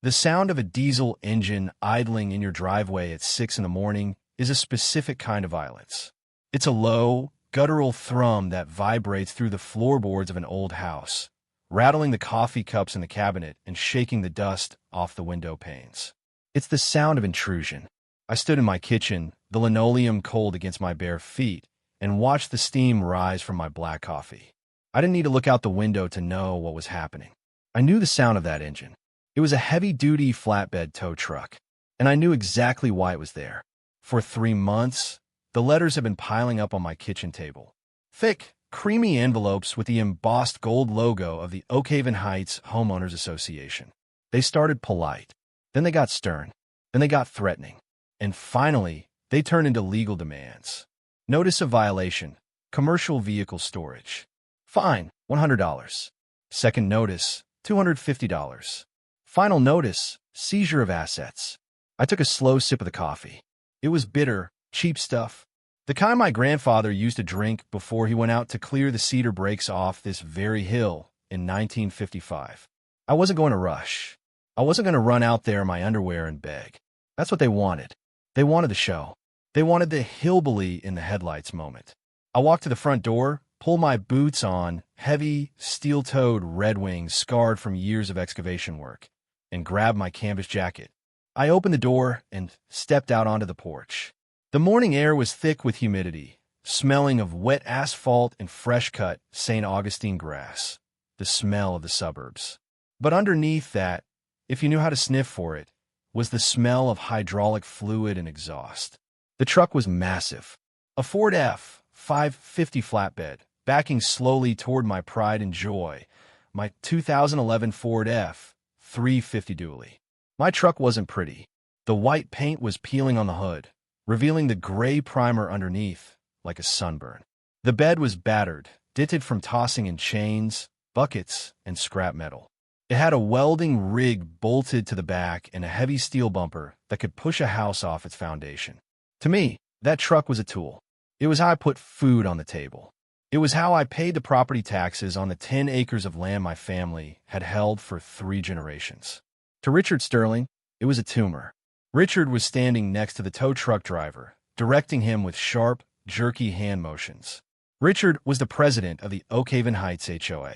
The sound of a diesel engine idling in your driveway at 6 in the morning is a specific kind of violence. It's a low, guttural thrum that vibrates through the floorboards of an old house, rattling the coffee cups in the cabinet and shaking the dust off the window panes. It's the sound of intrusion. I stood in my kitchen, the linoleum cold against my bare feet, and watched the steam rise from my black coffee. I didn't need to look out the window to know what was happening. I knew the sound of that engine. It was a heavy-duty flatbed tow truck, and I knew exactly why it was there. For 3 months, the letters had been piling up on my kitchen table. Thick, creamy envelopes with the embossed gold logo of the Oakhaven Heights Homeowners Association. They started polite, then they got stern, then they got threatening, and finally, they turned into legal demands. Notice of violation, commercial vehicle storage. Fine, $100. Second notice, $250. Final notice, seizure of assets. I took a slow sip of the coffee. It was bitter, cheap stuff. The kind my grandfather used to drink before he went out to clear the cedar brakes off this very hill in 1955. I wasn't going to rush. I wasn't going to run out there in my underwear and beg. That's what they wanted. They wanted the show. They wanted the hillbilly in the headlights moment. I walked to the front door, pulled my boots on, heavy, steel-toed Red Wings scarred from years of excavation work, and grabbed my canvas jacket. I opened the door and stepped out onto the porch. The morning air was thick with humidity, smelling of wet asphalt and fresh-cut St. Augustine grass, the smell of the suburbs. But underneath that, if you knew how to sniff for it, was the smell of hydraulic fluid and exhaust. The truck was massive, a Ford F-550 flatbed, backing slowly toward my pride and joy, my 2011 Ford F-350 dually. My truck wasn't pretty. The white paint was peeling on the hood, revealing the gray primer underneath, like a sunburn. The bed was battered, dented from tossing in chains, buckets, and scrap metal. It had a welding rig bolted to the back and a heavy steel bumper that could push a house off its foundation. To me, that truck was a tool. It was how I put food on the table. It was how I paid the property taxes on the 10 acres of land my family had held for 3 generations. To Richard Sterling, it was a tumor. Richard was standing next to the tow truck driver, directing him with sharp, jerky hand motions. Richard was the president of the Oakhaven Heights HOA.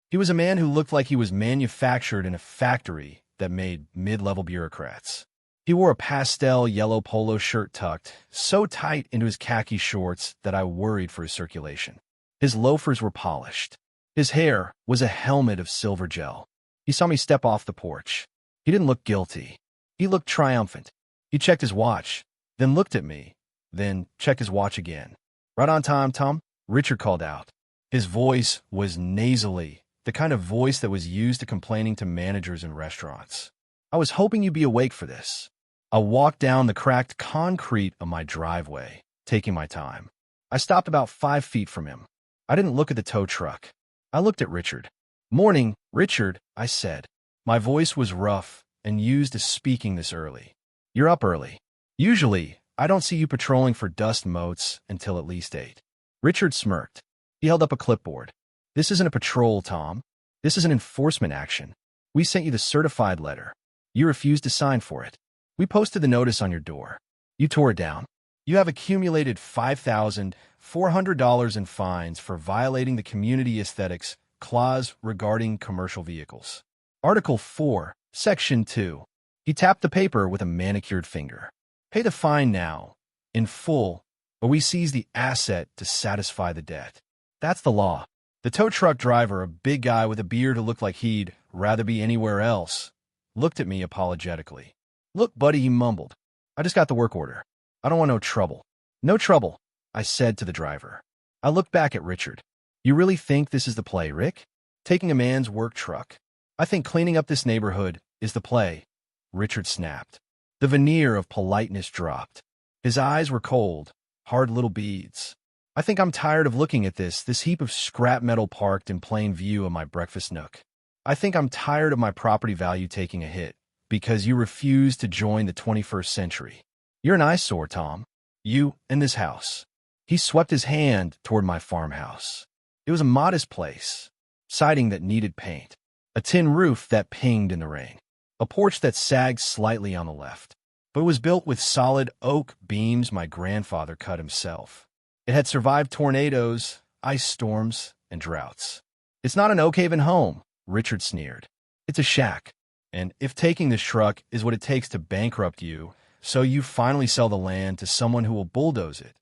He was a man who looked like he was manufactured in a factory that made mid-level bureaucrats. He wore a pastel yellow polo shirt tucked so tight into his khaki shorts that I worried for his circulation. His loafers were polished. His hair was a helmet of silver gel. He saw me step off the porch. He didn't look guilty. He looked triumphant. He checked his watch, then looked at me, then checked his watch again. "Right on time, Tom," Richard called out. His voice was nasally, the kind of voice that was used to complaining to managers in restaurants. "I was hoping you'd be awake for this." I walked down the cracked concrete of my driveway, taking my time. I stopped about 5 feet from him. I didn't look at the tow truck. I looked at Richard. "Morning, Richard," I said. My voice was rough and used to speaking this early. "You're up early. Usually, I don't see you patrolling for dust motes until at least 8. Richard smirked. He held up a clipboard. "This isn't a patrol, Tom. This is an enforcement action. We sent you the certified letter. You refused to sign for it. We posted the notice on your door. You tore it down. You have accumulated $5,400 in fines for violating the community aesthetics clause regarding commercial vehicles. Article 4, Section 2. He tapped the paper with a manicured finger. "Pay the fine now, in full, or we seize the asset to satisfy the debt." That's the law. The tow truck driver, a big guy with a beard who looked like he'd rather be anywhere else, looked at me apologetically. "Look, buddy," he mumbled. "I just got the work order. I don't want no trouble." "No trouble," I said to the driver. I looked back at Richard. "You really think this is the play, Rick? Taking a man's work truck? I think cleaning up this neighborhood is the play." Richard snapped. The veneer of politeness dropped. His eyes were cold, hard little beads. "I think I'm tired of looking at this heap of scrap metal parked in plain view of my breakfast nook. I think I'm tired of my property value taking a hit because you refuse to join the 21st century. You're an eyesore, Tom. You and this house." He swept his hand toward my farmhouse. It was a modest place, siding that needed paint, a tin roof that pinged in the rain. a porch that sagged slightly on the left, but it was built with solid oak beams my grandfather cut himself. It had survived tornadoes, ice storms, and droughts. "It's not an Oak Haven home," Richard sneered. "It's a shack. And if taking this truck is what it takes to bankrupt you, so you finally sell the land to someone who will bulldoze it,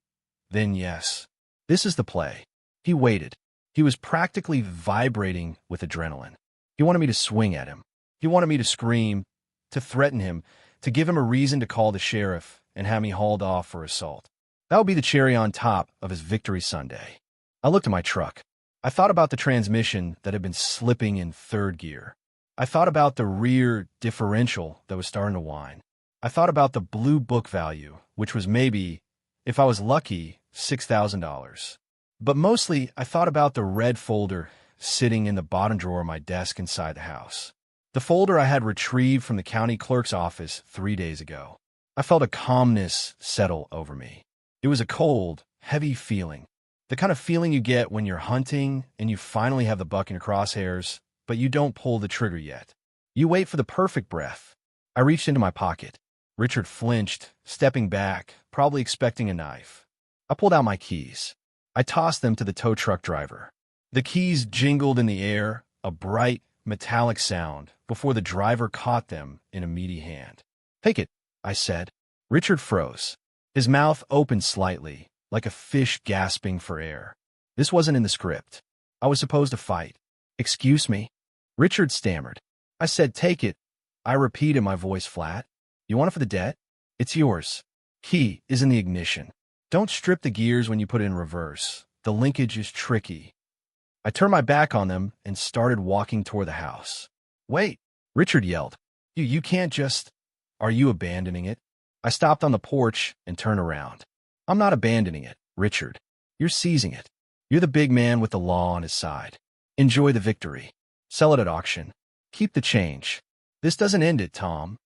then yes, this is the play." He waited. He was practically vibrating with adrenaline. He wanted me to swing at him. He wanted me to scream, to threaten him, to give him a reason to call the sheriff and have me hauled off for assault. That would be the cherry on top of his victory Sunday. I looked at my truck. I thought about the transmission that had been slipping in third gear. I thought about the rear differential that was starting to whine. I thought about the blue book value, which was maybe, if I was lucky, $6,000. But mostly, I thought about the red folder sitting in the bottom drawer of my desk inside the house. The folder I had retrieved from the county clerk's office 3 days ago. I felt a calmness settle over me. It was a cold, heavy feeling. The kind of feeling you get when you're hunting and you finally have the buck in your crosshairs, but you don't pull the trigger yet. You wait for the perfect breath. I reached into my pocket. Richard flinched, stepping back, probably expecting a knife. I pulled out my keys. I tossed them to the tow truck driver. The keys jingled in the air, a bright, metallic sound, before the driver caught them in a meaty hand. "Take it," I said. Richard froze. His mouth opened slightly, like a fish gasping for air. This wasn't in the script. I was supposed to fight. "Excuse me?" Richard stammered. I said, "Take it." I repeated, my voice flat. "You want it for the debt? It's yours. Key is in the ignition. Don't strip the gears when you put it in reverse. The linkage is tricky." I turned my back on them and started walking toward the house. "Wait," Richard yelled. You can't just... Are you abandoning it?" I stopped on the porch and turned around. "I'm not abandoning it, Richard. You're seizing it. You're the big man with the law on his side. Enjoy the victory. Sell it at auction. Keep the change. This doesn't end it, Tom."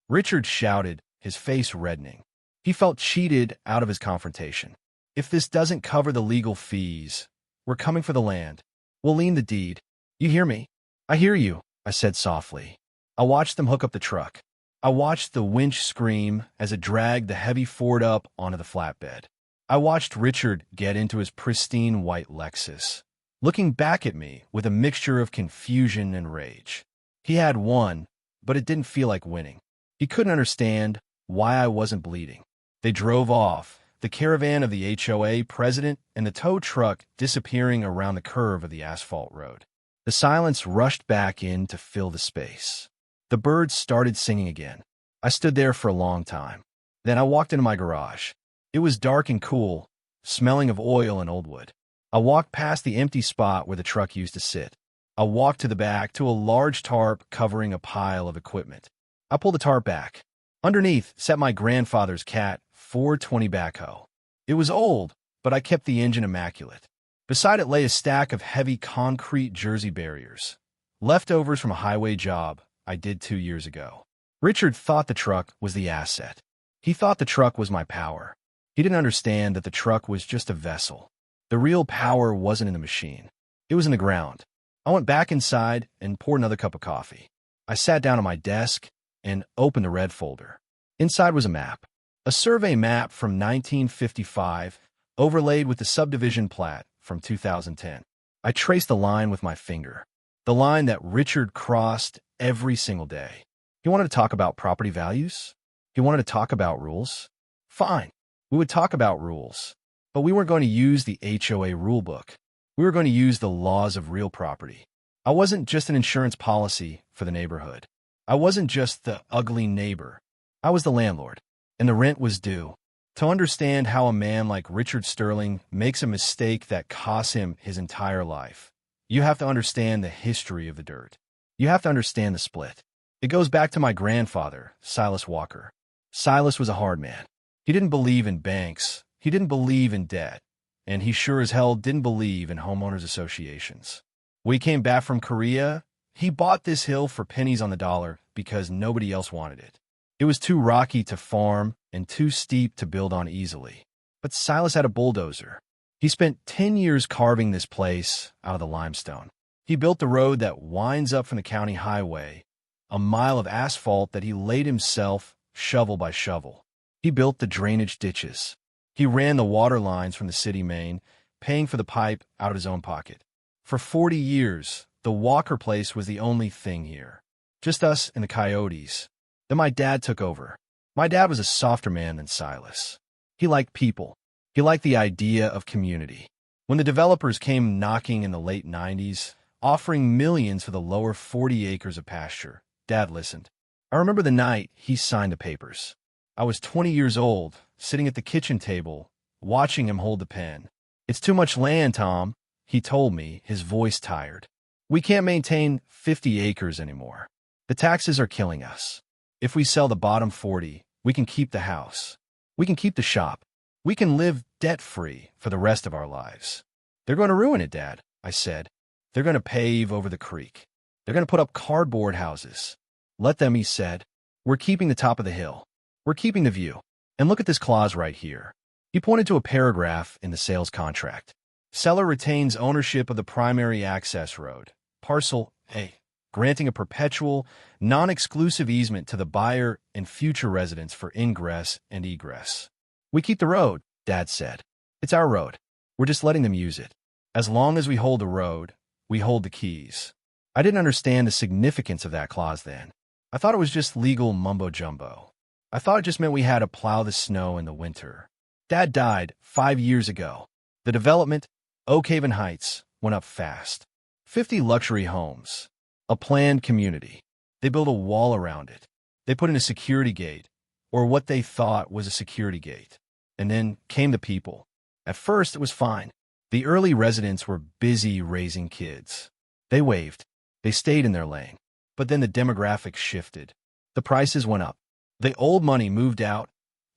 Richard shouted, his face reddening. He felt cheated out of his confrontation. "If this doesn't cover the legal fees, we're coming for the land. We'll lien the deed. You hear me?" "I hear you," I said softly. I watched them hook up the truck. I watched the winch scream as it dragged the heavy Ford up onto the flatbed. I watched Richard get into his pristine white Lexus, looking back at me with a mixture of confusion and rage. He had won, but it didn't feel like winning. He couldn't understand why I wasn't bleeding. They drove off, the caravan of the HOA president and the tow truck disappearing around the curve of the asphalt road. The silence rushed back in to fill the space. The birds started singing again. I stood there for a long time. Then I walked into my garage. It was dark and cool, smelling of oil and old wood. I walked past the empty spot where the truck used to sit. I walked to the back to a large tarp covering a pile of equipment. I pulled the tarp back. Underneath sat my grandfather's Cat 420 backhoe. It was old, but I kept the engine immaculate. Beside it lay a stack of heavy concrete Jersey barriers, leftovers from a highway job I did 2 years ago. Richard thought the truck was the asset. He thought the truck was my power. He didn't understand that the truck was just a vessel. The real power wasn't in the machine. It was in the ground. I went back inside and poured another cup of coffee. I sat down at my desk and opened the red folder. Inside was a map. A survey map from 1955, overlaid with the subdivision plat from 2010. I traced the line with my finger. The line that Richard crossed every single day. He wanted to talk about property values. He wanted to talk about rules. Fine, we would talk about rules. But we weren't going to use the HOA rulebook. We were going to use the laws of real property. I wasn't just an insurance policy for the neighborhood. I wasn't just the ugly neighbor. I was the landlord, and the rent was due. To understand how a man like Richard Sterling makes a mistake that costs him his entire life, you have to understand the history of the dirt. You have to understand the split. It goes back to my grandfather, Silas Walker. Silas was a hard man. He didn't believe in banks. He didn't believe in debt. And he sure as hell didn't believe in homeowners associations. When he came back from Korea, he bought this hill for pennies on the dollar because nobody else wanted it. It was too rocky to farm and too steep to build on easily. But Silas had a bulldozer. He spent 10 years carving this place out of the limestone. He built the road that winds up from the county highway a mile of asphalt that he laid himself, shovel by shovel. He built the drainage ditches. He ran the water lines from the city main, paying for the pipe out of his own pocket. For 40 years, the Walker place was the only thing here. Just us and the coyotes. Then my dad took over. My dad was a softer man than Silas. He liked people. He liked the idea of community. When the developers came knocking in the late 90s, offering millions for the lower 40 acres of pasture, Dad listened. I remember the night he signed the papers. I was 20 years old, sitting at the kitchen table, watching him hold the pen. "It's too much land, Tom," he told me, his voice tired. "We can't maintain 50 acres anymore. The taxes are killing us. If we sell the bottom 40, we can keep the house. We can keep the shop. We can live debt-free for the rest of our lives." "They're going to ruin it, Dad," I said. "They're going to pave over the creek. They're going to put up cardboard houses." "Let them," he said. "We're keeping the top of the hill. We're keeping the view. And look at this clause right here." He pointed to a paragraph in the sales contract. "Seller retains ownership of the primary access road, parcel A, granting a perpetual, non-exclusive easement to the buyer and future residents for ingress and egress." "We keep the road," Dad said. "It's our road. We're just letting them use it. As long as we hold the road, we hold the keys." I didn't understand the significance of that clause then. I thought it was just legal mumbo-jumbo. I thought it just meant we had to plow the snow in the winter. Dad died 5 years ago. The development, Oak Haven Heights, went up fast. 50 luxury homes. A planned community. They built a wall around it. They put in a security gate, or what they thought was a security gate. And then came the people. At first, it was fine. The early residents were busy raising kids. They waved. They stayed in their lane. But then the demographics shifted. The prices went up. The old money moved out,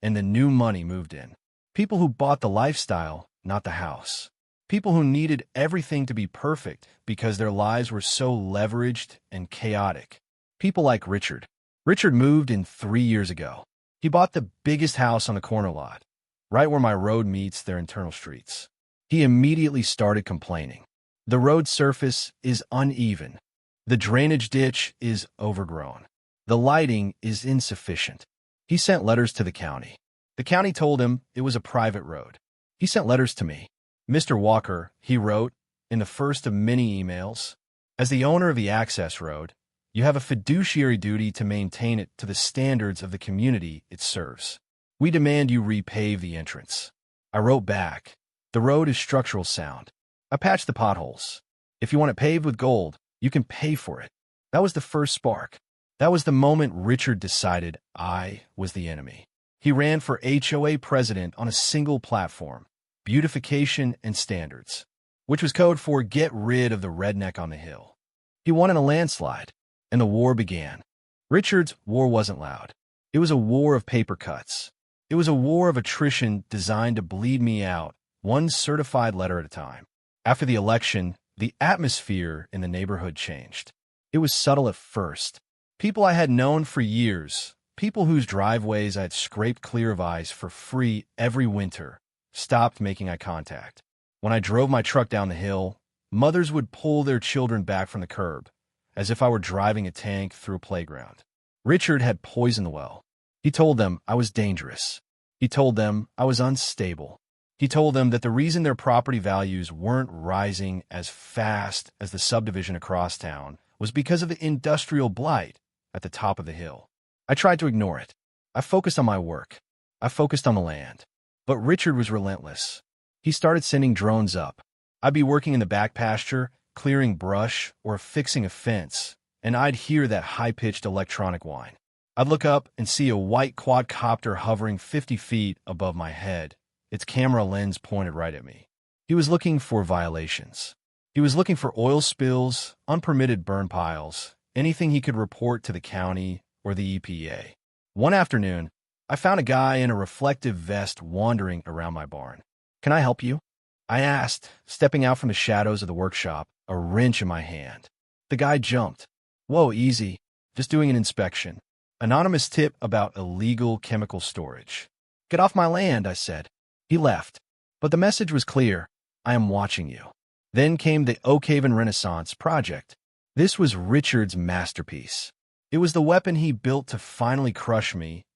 and the new money moved in. People who bought the lifestyle, not the house. People who needed everything to be perfect because their lives were so leveraged and chaotic. People like Richard. Richard moved in 3 years ago. He bought the biggest house on the corner lot, right where my road meets their internal streets. He immediately started complaining. The road surface is uneven. The drainage ditch is overgrown. The lighting is insufficient. He sent letters to the county. The county told him it was a private road. He sent letters to me. "Mr. Walker," he wrote, in the first of many emails, "as the owner of the access road, you have a fiduciary duty to maintain it to the standards of the community it serves. We demand you repave the entrance." I wrote back, "The road is structural sound. I patched the potholes. If you want it paved with gold, you can pay for it." That was the first spark. That was the moment Richard decided I was the enemy. He ran for HOA president on a single platform, beautification and standards, which was code for get rid of the redneck on the hill. He won in a landslide, and the war began. Richard's war wasn't loud. It was a war of paper cuts. It was a war of attrition designed to bleed me out, one certified letter at a time. After the election, the atmosphere in the neighborhood changed. It was subtle at first. People I had known for years, people whose driveways I had scraped clear of ice for free every winter, stopped making eye contact. When I drove my truck down the hill, mothers would pull their children back from the curb, as if I were driving a tank through a playground. Richard had poisoned the well. He told them I was dangerous. He told them I was unstable. He told them that the reason their property values weren't rising as fast as the subdivision across town was because of the industrial blight at the top of the hill. I tried to ignore it. I focused on my work. I focused on the land. But Richard was relentless. He started sending drones up. I'd be working in the back pasture, clearing brush or fixing a fence, and I'd hear that high-pitched electronic whine. I'd look up and see a white quadcopter hovering 50 feet above my head, its camera lens pointed right at me. He was looking for violations. He was looking for oil spills, unpermitted burn piles, anything he could report to the county or the EPA. One afternoon, I found a guy in a reflective vest wandering around my barn. "Can I help you?" I asked, stepping out from the shadows of the workshop, a wrench in my hand. The guy jumped. "Whoa, easy. Just doing an inspection. Anonymous tip about illegal chemical storage." "Get off my land," I said. He left. But the message was clear. I am watching you. Then came the Oak Haven Renaissance project. This was Richard's masterpiece. It was the weapon he built to finally crush me,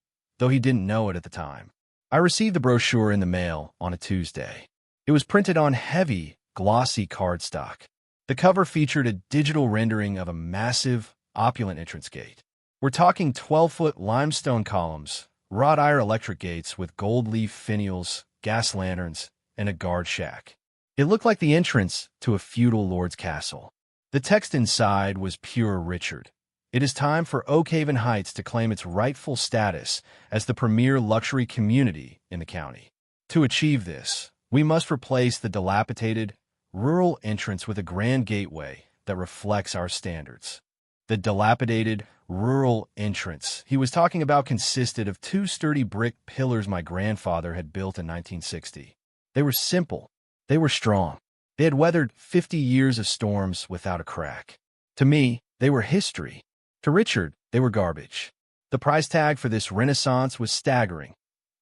though he didn't know it at the time. I received the brochure in the mail on a Tuesday. It was printed on heavy, glossy cardstock. The cover featured a digital rendering of a massive, opulent entrance gate. We're talking 12-foot limestone columns, wrought iron electric gates with gold leaf finials, gas lanterns, and a guard shack. It looked like the entrance to a feudal lord's castle. The text inside was pure Richard. It is time for Oak Haven Heights to claim its rightful status as the premier luxury community in the county. To achieve this, we must replace the dilapidated, rural entrance with a grand gateway that reflects our standards. The dilapidated, rural entrance he was talking about consisted of 2 sturdy brick pillars my grandfather had built in 1960. They were simple. They were strong. They had weathered 50 years of storms without a crack. To me, they were history. To Richard, they were garbage. The price tag for this renaissance was staggering,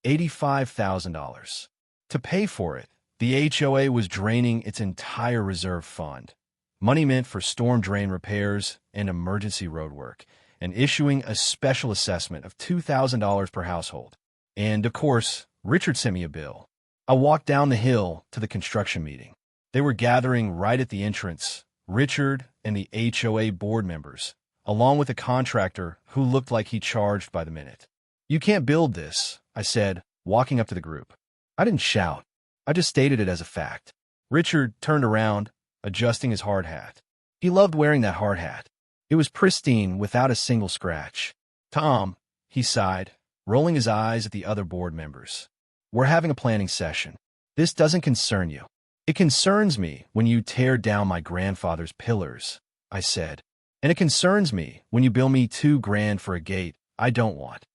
$85,000. To pay for it, the HOA was draining its entire reserve fund, money meant for storm drain repairs and emergency road work, and issuing a special assessment of $2,000 per household. And, of course, Richard sent me a bill. I walked down the hill to the construction meeting. They were gathering right at the entrance, Richard and the HOA board members, along with a contractor who looked like he charged by the minute. "You can't build this," I said, walking up to the group. I didn't shout. I just stated it as a fact. Richard turned around, adjusting his hard hat. He loved wearing that hard hat. It was pristine without a single scratch. "Tom," he sighed, rolling his eyes at the other board members. "We're having a planning session. This doesn't concern you." "It concerns me when you tear down my grandfather's pillars," I said. "And it concerns me when you bill me $2,000 for a gate I don't want."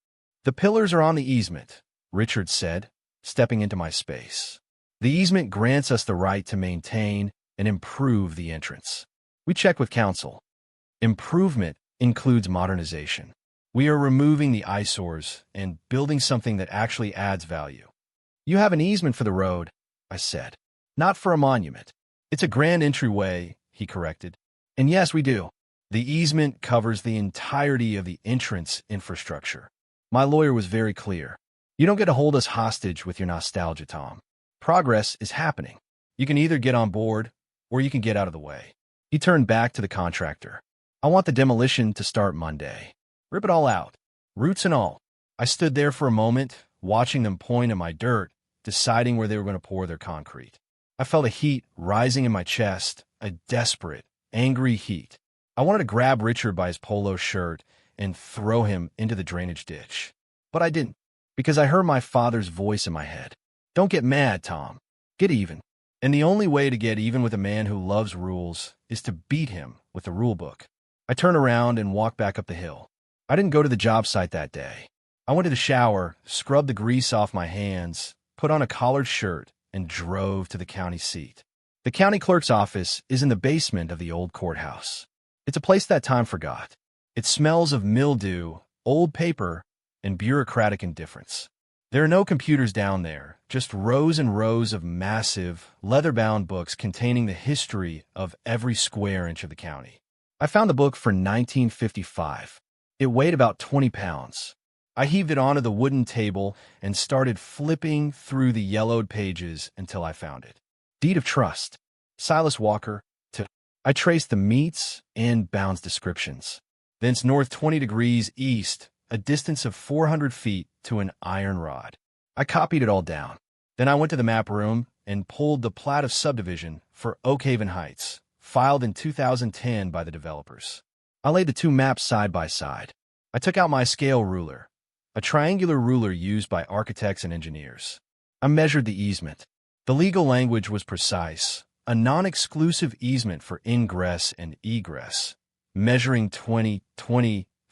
"The pillars are on the easement," Richard said, stepping into my space. "The easement grants us the right to maintain and improve the entrance. We checked with council. Improvement includes modernization. We are removing the eyesores and building something that actually adds value." "You have an easement for the road," I said. "Not for a monument." "It's a grand entryway," he corrected. "And yes, we do. The easement covers the entirety of the entrance infrastructure." My lawyer was very clear. "You don't get to hold us hostage with your nostalgia, Tom. Progress is happening. You can either get on board, or you can get out of the way." He turned back to the contractor. "I want the demolition to start Monday. Rip it all out, roots and all." I stood there for a moment, watching them point at my dirt, deciding where they were going to pour their concrete. I felt a heat rising in my chest, a desperate, angry heat. I wanted to grab Richard by his polo shirt and throw him into the drainage ditch. But I didn't, because I heard my father's voice in my head. "Don't get mad, Tom. Get even. And the only way to get even with a man who loves rules is to beat him with the rule book." I turned around and walked back up the hill. I didn't go to the job site that day. I went to the shower, scrubbed the grease off my hands, put on a collared shirt, and drove to the county seat. The county clerk's office is in the basement of the old courthouse. It's a place that time forgot. It smells of mildew, old paper, and bureaucratic indifference. There are no computers down there, just rows and rows of massive, leather-bound books containing the history of every square inch of the county. I found the book for $19.55. It weighed about 20 pounds. I heaved it onto the wooden table and started flipping through the yellowed pages until I found it. Deed of Trust. Silas Walker. I traced the meets and bounds descriptions. Thence north 20 degrees east, a distance of 400 feet to an iron rod. I copied it all down. Then I went to the map room and pulled the plat of subdivision for Oak Haven Heights, filed in 2010 by the developers. I laid the 2 maps side by side. I took out my scale ruler, a triangular ruler used by architects and engineers. I measured the easement. The legal language was precise, a non-exclusive easement for ingress and egress, measuring 20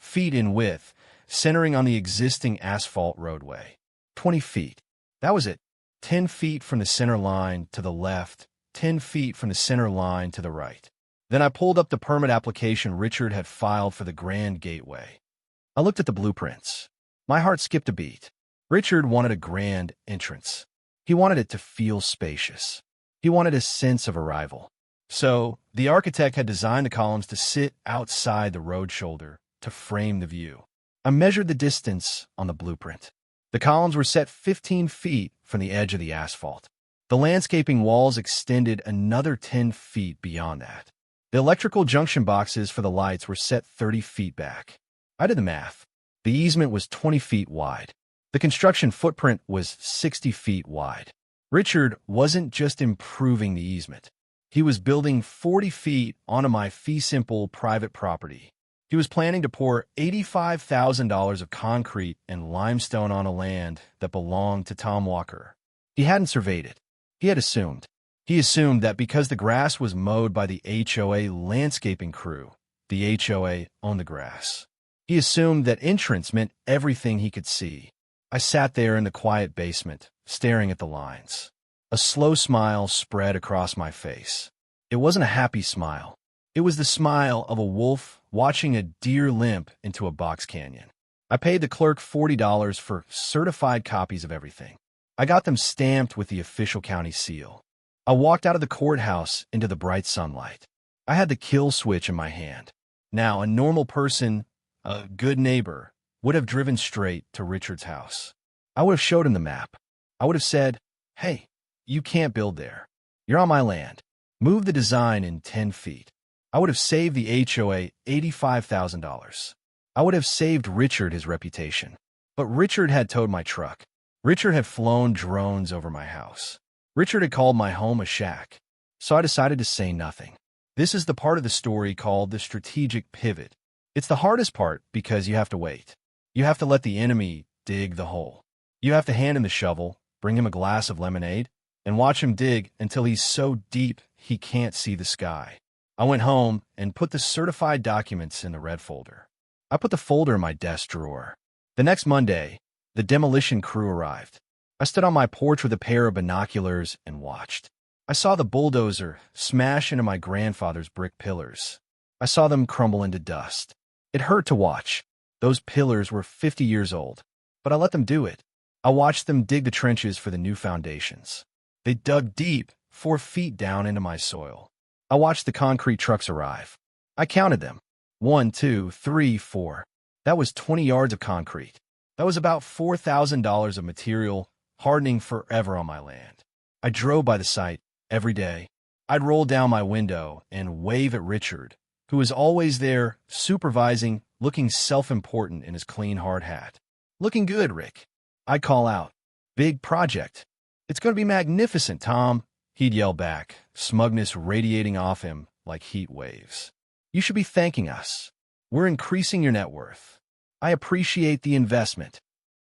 feet in width, centering on the existing asphalt roadway. 20 feet. That was it. 10 feet from the center line to the left, 10 feet from the center line to the right. Then I pulled up the permit application Richard had filed for the Grand Gateway. I looked at the blueprints. My heart skipped a beat. Richard wanted a grand entrance. He wanted it to feel spacious. He wanted a sense of arrival. So, the architect had designed the columns to sit outside the road shoulder, to frame the view. I measured the distance on the blueprint. The columns were set 15 feet from the edge of the asphalt. The landscaping walls extended another 10 feet beyond that. The electrical junction boxes for the lights were set 30 feet back. I did the math. The easement was 20 feet wide. The construction footprint was 60 feet wide. Richard wasn't just improving the easement. He was building 40 feet onto my fee-simple private property. He was planning to pour $85,000 of concrete and limestone on a land that belonged to Tom Walker. He hadn't surveyed it. He had assumed. He assumed that because the grass was mowed by the HOA landscaping crew, the HOA owned the grass. He assumed that entrance meant everything he could see. I sat there in the quiet basement, staring at the lines. A slow smile spread across my face. It wasn't a happy smile. It was the smile of a wolf watching a deer limp into a box canyon. I paid the clerk $40 for certified copies of everything. I got them stamped with the official county seal. I walked out of the courthouse into the bright sunlight. I had the kill switch in my hand. Now, a normal person, a good neighbor, would have driven straight to Richard's house. I would have showed him the map. I would have said, "Hey, you can't build there. You're on my land. Move the design in 10 feet." I would have saved the HOA $85,000. I would have saved Richard his reputation. But Richard had towed my truck. Richard had flown drones over my house. Richard had called my home a shack. So I decided to say nothing. This is the part of the story called the strategic pivot. It's the hardest part because you have to wait. You have to let the enemy dig the hole. You have to hand him the shovel, bring him a glass of lemonade, and watch him dig until he's so deep he can't see the sky. I went home and put the certified documents in the red folder. I put the folder in my desk drawer. The next Monday, the demolition crew arrived. I stood on my porch with a pair of binoculars and watched. I saw the bulldozer smash into my grandfather's brick pillars. I saw them crumble into dust. It hurt to watch. Those pillars were 50 years old, but I let them do it. I watched them dig the trenches for the new foundations. They dug deep, 4 feet down into my soil. I watched the concrete trucks arrive. I counted them. 1, 2, 3, 4. That was 20 yards of concrete. That was about $4,000 of material hardening forever on my land. I drove by the site every day. I'd roll down my window and wave at Richard, who was always there, supervising, looking self-important in his clean hard hat. "Looking good, Rick." I'd call out, "Big project. It's going to be magnificent, Tom." He'd yell back, smugness radiating off him like heat waves. "You should be thanking us. We're increasing your net worth. I appreciate the investment."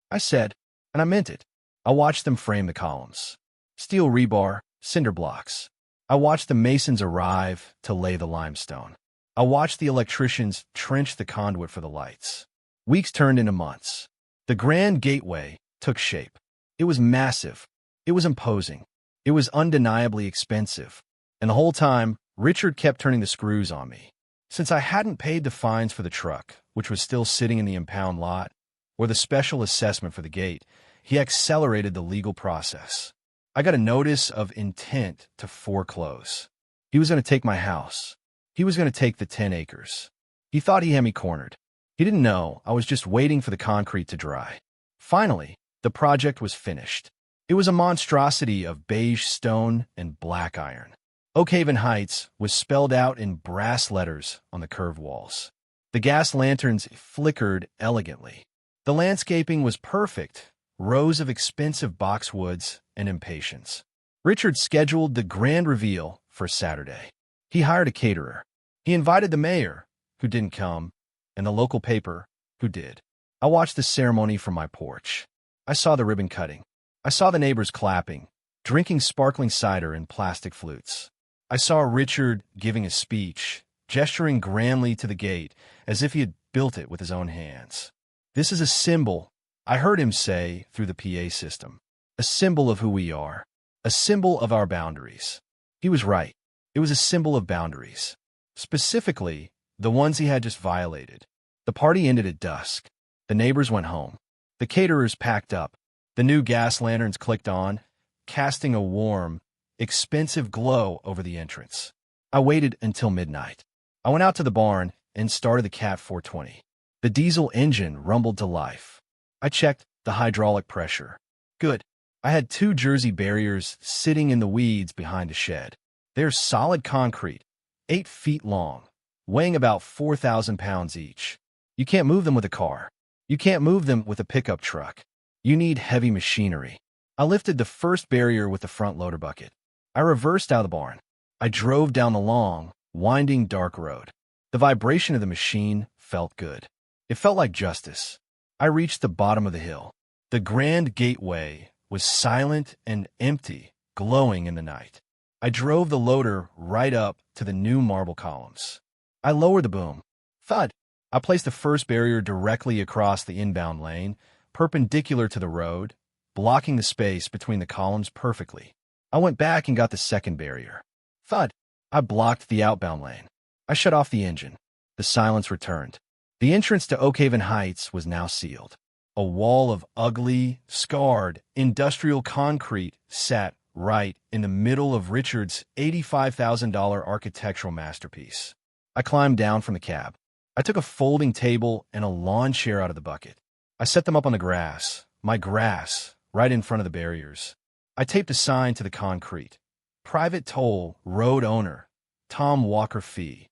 I said, and I meant it. I watched them frame the columns. Steel rebar, cinder blocks. I watched the masons arrive to lay the limestone. I watched the electricians trench the conduit for the lights. Weeks turned into months. The grand gateway took shape. It was massive. It was imposing. It was undeniably expensive. And the whole time, Richard kept turning the screws on me. Since I hadn't paid the fines for the truck, which was still sitting in the impound lot, or the special assessment for the gate, he accelerated the legal process. I got a notice of intent to foreclose. He was going to take my house. He was going to take the 10 acres. He thought he had me cornered. He didn't know I was just waiting for the concrete to dry. Finally, the project was finished. It was a monstrosity of beige stone and black iron. Oakhaven Heights was spelled out in brass letters on the curved walls. The gas lanterns flickered elegantly. The landscaping was perfect, rows of expensive boxwoods and impatiens. Richard scheduled the grand reveal for Saturday. He hired a caterer. He invited the mayor, who didn't come, and the local paper, who did. I watched the ceremony from my porch. I saw the ribbon cutting. I saw the neighbors clapping, drinking sparkling cider in plastic flutes. I saw Richard giving a speech, gesturing grandly to the gate as if he had built it with his own hands. "This is a symbol," I heard him say through the PA system, "a symbol of who we are, a symbol of our boundaries." He was right. It was a symbol of boundaries. Specifically, the ones he had just violated. The party ended at dusk. The neighbors went home. The caterers packed up. The new gas lanterns clicked on, casting a warm, expensive glow over the entrance. I waited until midnight. I went out to the barn and started the Cat 420. The diesel engine rumbled to life. I checked the hydraulic pressure. Good. I had 2 Jersey barriers sitting in the weeds behind the shed. They're solid concrete, 8 feet long, weighing about 4,000 pounds each. You can't move them with a car. You can't move them with a pickup truck. You need heavy machinery. I lifted the first barrier with the front loader bucket. I reversed out of the barn. I drove down the long, winding dark road. The vibration of the machine felt good. It felt like justice. I reached the bottom of the hill. The grand gateway was silent and empty, glowing in the night. I drove the loader right up to the new marble columns. I lowered the boom. Thud! I placed the first barrier directly across the inbound lane, perpendicular to the road, blocking the space between the columns perfectly. I went back and got the second barrier. Thud! I blocked the outbound lane. I shut off the engine. The silence returned. The entrance to Oakhaven Heights was now sealed. A wall of ugly, scarred, industrial concrete sat right in the middle of Richard's $85,000 architectural masterpiece. I climbed down from the cab. I took a folding table and a lawn chair out of the bucket. I set them up on the grass, my grass, right in front of the barriers. I taped a sign to the concrete. Private toll, road owner, Tom Walker fee,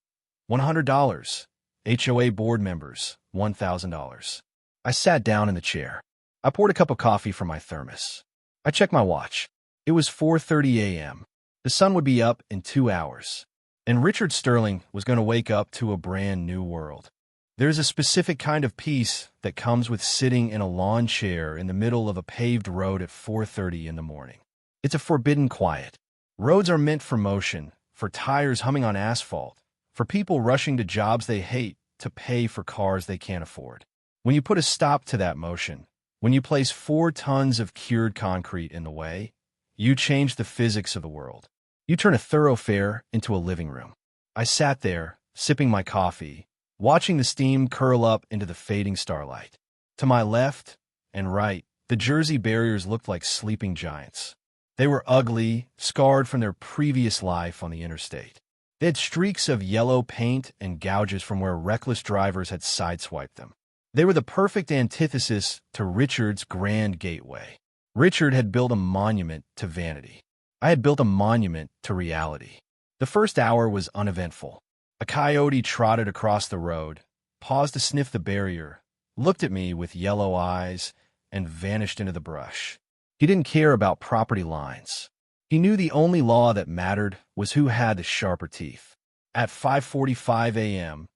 $100. HOA board members, $1,000. I sat down in the chair. I poured a cup of coffee from my thermos. I checked my watch. It was 4:30 a.m. The sun would be up in 2 hours. And Richard Sterling was going to wake up to a brand new world. There's a specific kind of peace that comes with sitting in a lawn chair in the middle of a paved road at 4:30 in the morning. It's a forbidden quiet. Roads are meant for motion, for tires humming on asphalt, for people rushing to jobs they hate to pay for cars they can't afford. When you put a stop to that motion, when you place 4 tons of cured concrete in the way, you change the physics of the world. You turn a thoroughfare into a living room. I sat there, sipping my coffee, watching the steam curl up into the fading starlight. To my left and right, the Jersey barriers looked like sleeping giants. They were ugly, scarred from their previous life on the interstate. They had streaks of yellow paint and gouges from where reckless drivers had sideswiped them. They were the perfect antithesis to Richard's grand gateway. Richard had built a monument to vanity. I had built a monument to reality. The first hour was uneventful. A coyote trotted across the road, paused to sniff the barrier, looked at me with yellow eyes, and vanished into the brush. He didn't care about property lines. He knew the only law that mattered was who had the sharper teeth. At 5:45 a.m.,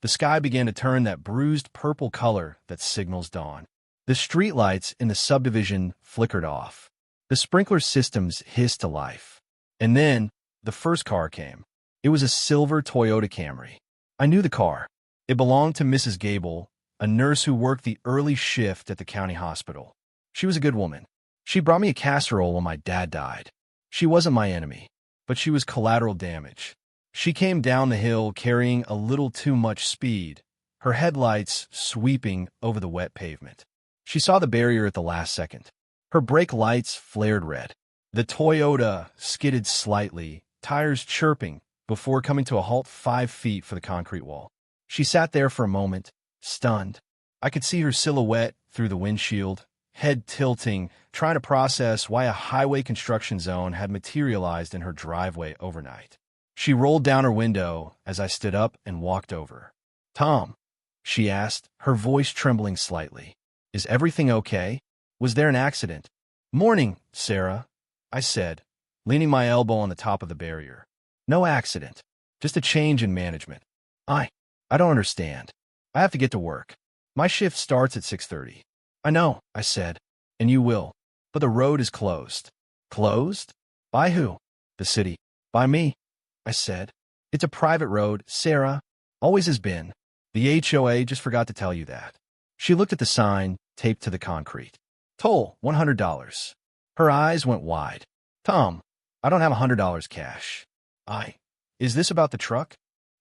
the sky began to turn that bruised purple color that signals dawn. The streetlights in the subdivision flickered off. The sprinkler systems hissed to life. And then, the first car came. It was a silver Toyota Camry. I knew the car. It belonged to Mrs. Gable, a nurse who worked the early shift at the county hospital. She was a good woman. She brought me a casserole when my dad died. She wasn't my enemy, but she was collateral damage. She came down the hill carrying a little too much speed, her headlights sweeping over the wet pavement. She saw the barrier at the last second. Her brake lights flared red. The Toyota skidded slightly, tires chirping, before coming to a halt 5 feet for the concrete wall. She sat there for a moment, stunned. I could see her silhouette through the windshield, head tilting, trying to process why a highway construction zone had materialized in her driveway overnight. She rolled down her window as I stood up and walked over. "Tom," she asked, her voice trembling slightly. "Is everything okay? Was there an accident?" "Morning, Sarah," I said, leaning my elbow on the top of the barrier. "No accident. Just a change in management." I don't understand. I have to get to work. My shift starts at 6:30. "I know," I said, "and you will. But the road is closed." "Closed? By who?" "The city." "By me," I said. "It's a private road, Sarah. Always has been. The HOA just forgot to tell you that." She looked at the sign taped to the concrete. "Toll, $100. Her eyes went wide. "Tom, I don't have $100 cash." Is this about the truck?"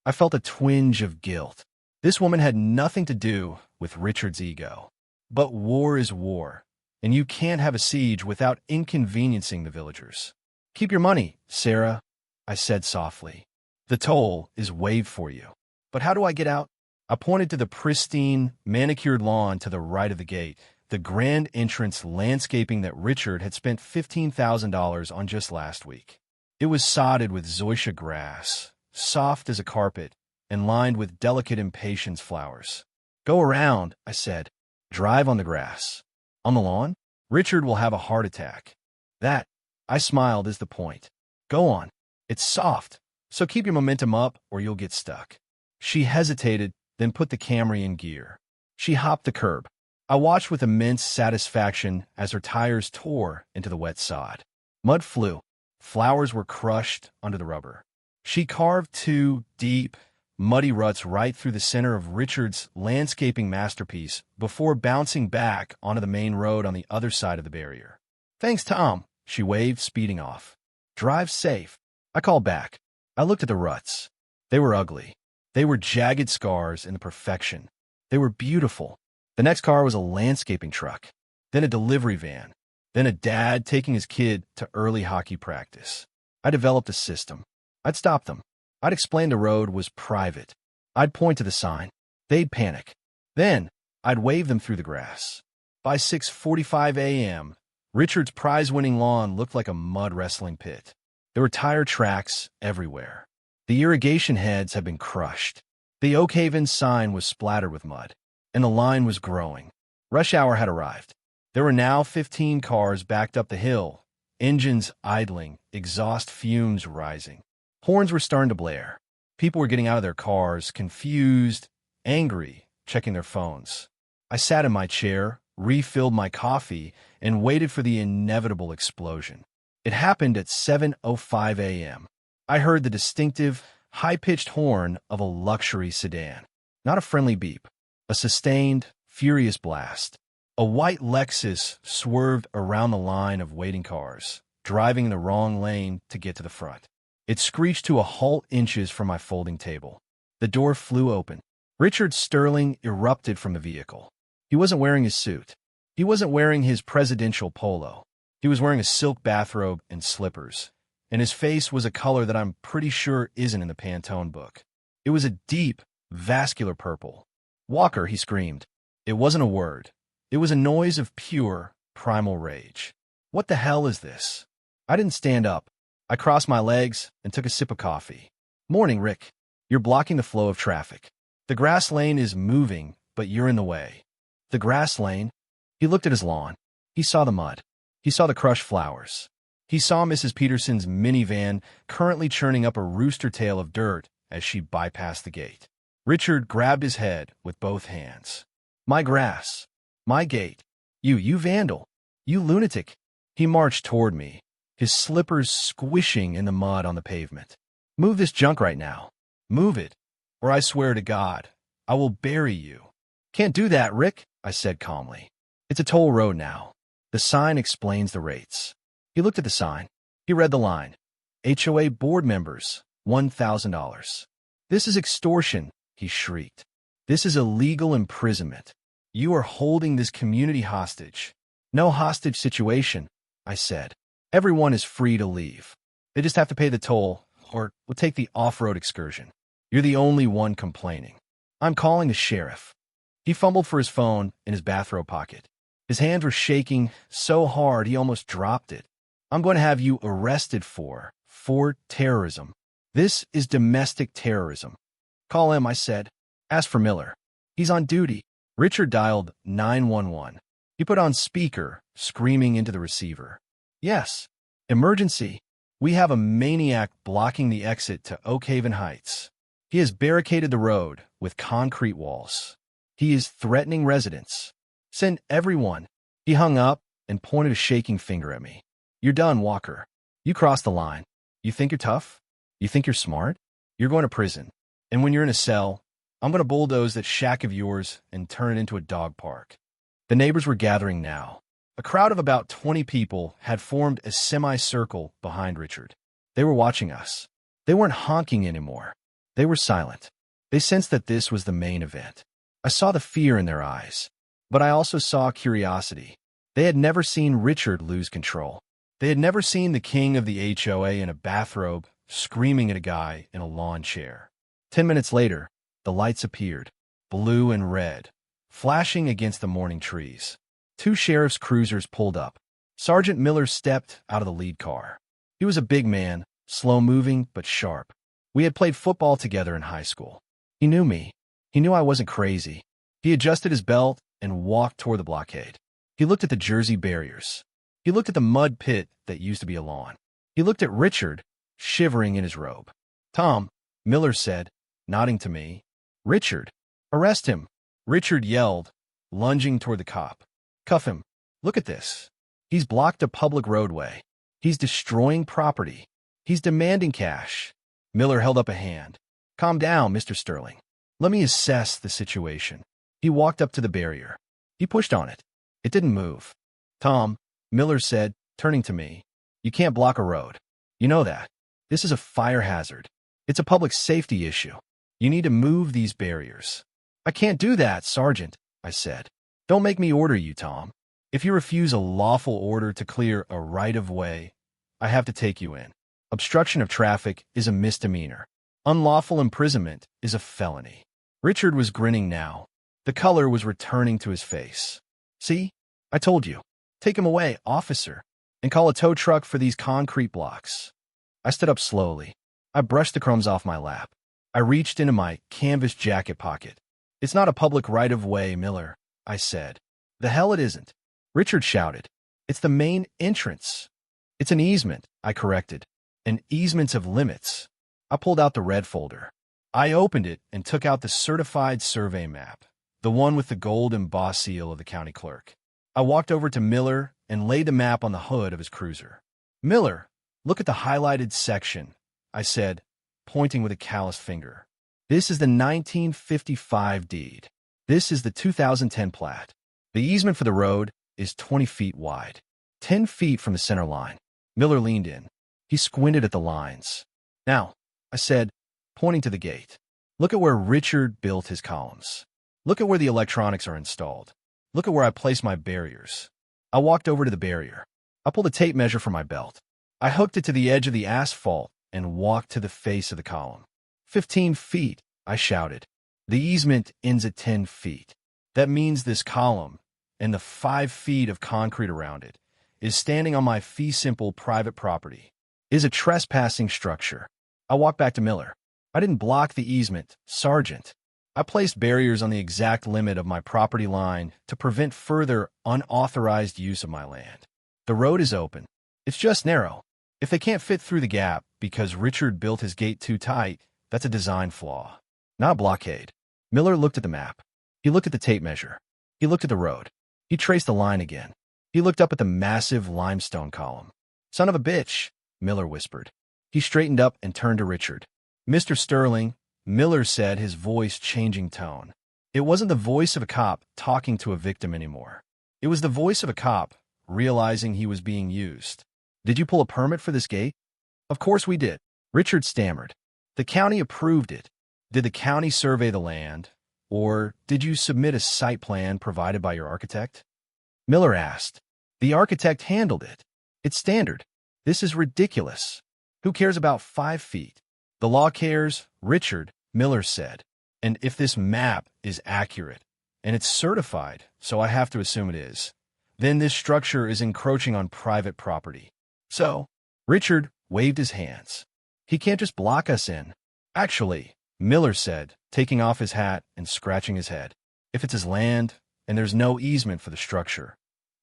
I felt a twinge of guilt. This woman had nothing to do with Richard's ego. But war is war, and you can't have a siege without inconveniencing the villagers. "Keep your money, Sarah," I said softly. "The toll is waived for you." "But how do I get out?" I pointed to the pristine, manicured lawn to the right of the gate, the grand entrance landscaping that Richard had spent $15,000 on just last week. It was sodded with zoysia grass, soft as a carpet, and lined with delicate impatiens flowers. Go around, I said. Drive on the grass. On the lawn? Richard will have a heart attack. That, I smiled, is the point. Go on. It's soft, so keep your momentum up or you'll get stuck. She hesitated, then put the Camry in gear. She hopped the curb. I watched with immense satisfaction as her tires tore into the wet sod. Mud flew. Flowers were crushed under the rubber. She carved two deep, muddy ruts right through the center of Richard's landscaping masterpiece before bouncing back onto the main road on the other side of the barrier. Thanks, Tom, she waved, speeding off. Drive safe. I called back. I looked at the ruts. They were ugly. They were jagged scars in the perfection. They were beautiful. The next car was a landscaping truck, then a delivery van, then a dad taking his kid to early hockey practice. I developed a system. I'd stop them. I'd explain the road was private. I'd point to the sign. They'd panic. Then I'd wave them through the grass. By 6:45 a.m., Richard's prize-winning lawn looked like a mud wrestling pit. There were tire tracks everywhere. The irrigation heads had been crushed. The Oak Haven sign was splattered with mud, and the line was growing. Rush hour had arrived. There were now 15 cars backed up the hill, engines idling, exhaust fumes rising. Horns were starting to blare. People were getting out of their cars, confused, angry, checking their phones. I sat in my chair, refilled my coffee, and waited for the inevitable explosion. It happened at 7:05 a.m. I heard the distinctive, high-pitched horn of a luxury sedan. Not a friendly beep. A sustained, furious blast. A white Lexus swerved around the line of waiting cars, driving in the wrong lane to get to the front. It screeched to a halt inches from my folding table. The door flew open. Richard Sterling erupted from the vehicle. He wasn't wearing his suit. He wasn't wearing his presidential polo. He was wearing a silk bathrobe and slippers, and his face was a color that I'm pretty sure isn't in the Pantone book. It was a deep, vascular purple. Walker, he screamed. It wasn't a word. It was a noise of pure, primal rage. What the hell is this? I didn't stand up. I crossed my legs and took a sip of coffee. Morning, Rick. You're blocking the flow of traffic. The grass lane is moving, but you're in the way. The grass lane? He looked at his lawn. He saw the mud. He saw the crushed flowers. He saw Mrs. Peterson's minivan currently churning up a rooster tail of dirt as she bypassed the gate. Richard grabbed his head with both hands. My grass. My gate. You vandal. You lunatic. He marched toward me, his slippers squishing in the mud on the pavement. Move this junk right now. Move it, or I swear to God, I will bury you. Can't do that, Rick, I said calmly. It's a toll road now. The sign explains the rates. He looked at the sign. He read the line. HOA board members, $1,000. This is extortion, he shrieked. This is illegal imprisonment. You are holding this community hostage. No hostage situation, I said. Everyone is free to leave. They just have to pay the toll, or we'll take the off-road excursion. You're the only one complaining. I'm calling the sheriff. He fumbled for his phone in his bathrobe pocket. His hands were shaking so hard he almost dropped it. I'm going to have you arrested for terrorism. This is domestic terrorism. Call him, I said. Ask for Miller. He's on duty. Richard dialed 911. He put on speaker, screaming into the receiver. Yes. Emergency. We have a maniac blocking the exit to Oak Haven Heights. He has barricaded the road with concrete walls. He is threatening residents. Send everyone. He hung up and pointed a shaking finger at me. You're done, Walker. You crossed the line. You think you're tough? You think you're smart? You're going to prison. And when you're in a cell, I'm going to bulldoze that shack of yours and turn it into a dog park. The neighbors were gathering now. A crowd of about 20 people had formed a semicircle behind Richard. They were watching us. They weren't honking anymore. They were silent. They sensed that this was the main event. I saw the fear in their eyes, but I also saw curiosity. They had never seen Richard lose control. They had never seen the king of the HOA in a bathrobe screaming at a guy in a lawn chair. 10 minutes later, the lights appeared. blue and red, flashing against the morning trees. Two sheriff's cruisers pulled up. Sergeant Miller stepped out of the lead car. He was a big man, slow-moving but sharp. We had played football together in high school. He knew me. He knew I wasn't crazy. He adjusted his belt and walked toward the blockade. He looked at the Jersey barriers. He looked at the mud pit that used to be a lawn. He looked at Richard, shivering in his robe. "Tom," Miller said, nodding to me. "Richard, arrest him," Richard yelled, lunging toward the cop. "Cuff him. Look at this. He's blocked a public roadway. He's destroying property. He's demanding cash." Miller held up a hand. "Calm down, Mr. Sterling. Let me assess the situation." He walked up to the barrier. He pushed on it. It didn't move. "Tom," Miller said, turning to me, "you can't block a road. You know that. This is a fire hazard. It's a public safety issue. You need to move these barriers." "I can't do that, Sergeant," I said. "Don't make me order you, Tom. If you refuse a lawful order to clear a right-of-way, I have to take you in. Obstruction of traffic is a misdemeanor. Unlawful imprisonment is a felony." Richard was grinning now. The color was returning to his face. "See? I told you. Take him away, officer, and call a tow truck for these concrete blocks." I stood up slowly. I brushed the crumbs off my lap. I reached into my canvas jacket pocket. "It's not a public right-of-way, Miller," I said. "The hell it isn't," Richard shouted. "It's the main entrance." "It's an easement," I corrected. "An easement's of limits." I pulled out the red folder. I opened it and took out the certified survey map, the one with the gold embossed seal of the county clerk. I walked over to Miller and laid the map on the hood of his cruiser. "Miller, look at the highlighted section," I said, pointing with a calloused finger. "This is the 1955 deed. This is the 2010 plat. The easement for the road is 20 feet wide, 10 feet from the center line." Miller leaned in. He squinted at the lines. "Now," I said, pointing to the gate, "look at where Richard built his columns. Look at where the electronics are installed. Look at where I placed my barriers." I walked over to the barrier. I pulled a tape measure from my belt. I hooked it to the edge of the asphalt and walked to the face of the column. 15 feet, I shouted. "The easement ends at 10 feet. That means this column, and the 5 feet of concrete around it, is standing on my fee simple private property, is a trespassing structure." I walked back to Miller. "I didn't block the easement, Sergeant. I placed barriers on the exact limit of my property line to prevent further unauthorized use of my land. The road is open. It's just narrow. If they can't fit through the gap because Richard built his gate too tight, that's a design flaw, not a blockade." Miller looked at the map. He looked at the tape measure. He looked at the road. He traced the line again. He looked up at the massive limestone column. "Son of a bitch," Miller whispered. He straightened up and turned to Richard. "Mr. Sterling," Miller said, his voice changing tone. It wasn't the voice of a cop talking to a victim anymore. It was the voice of a cop realizing he was being used. "Did you pull a permit for this gate?" "Of course we did," Richard stammered. "The county approved it." "Did the county survey the land, or did you submit a site plan provided by your architect?" Miller asked. "The architect handled it. It's standard. This is ridiculous. Who cares about 5 feet? The law cares," Richard, Miller said. "And if this map is accurate, and it's certified, so I have to assume it is, then this structure is encroaching on private property. So," Richard waved his hands, "he can't just block us in." "Actually," Miller said, taking off his hat and scratching his head, "if it's his land and there's no easement for the structure,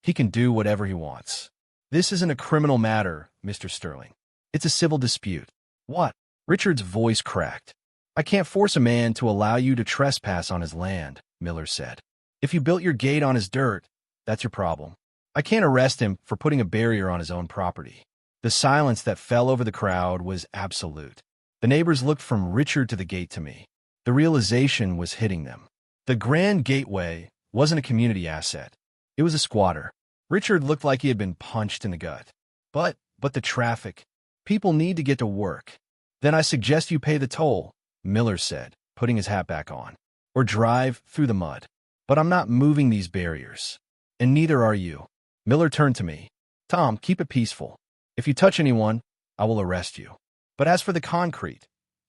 he can do whatever he wants. This isn't a criminal matter, Mr. Sterling. It's a civil dispute." "What?" Richard's voice cracked. "I can't force a man to allow you to trespass on his land," Miller said. "If you built your gate on his dirt, that's your problem. I can't arrest him for putting a barrier on his own property." The silence that fell over the crowd was absolute. The neighbors looked from Richard to the gate to me. The realization was hitting them. The Grand Gateway wasn't a community asset. It was a squatter. Richard looked like he had been punched in the gut. But the traffic. People need to get to work." "Then I suggest you pay the toll," Miller said, putting his hat back on, "or drive through the mud. But I'm not moving these barriers. And neither are you." Miller turned to me. "Tom, keep it peaceful. If you touch anyone, I will arrest you. But as for the concrete,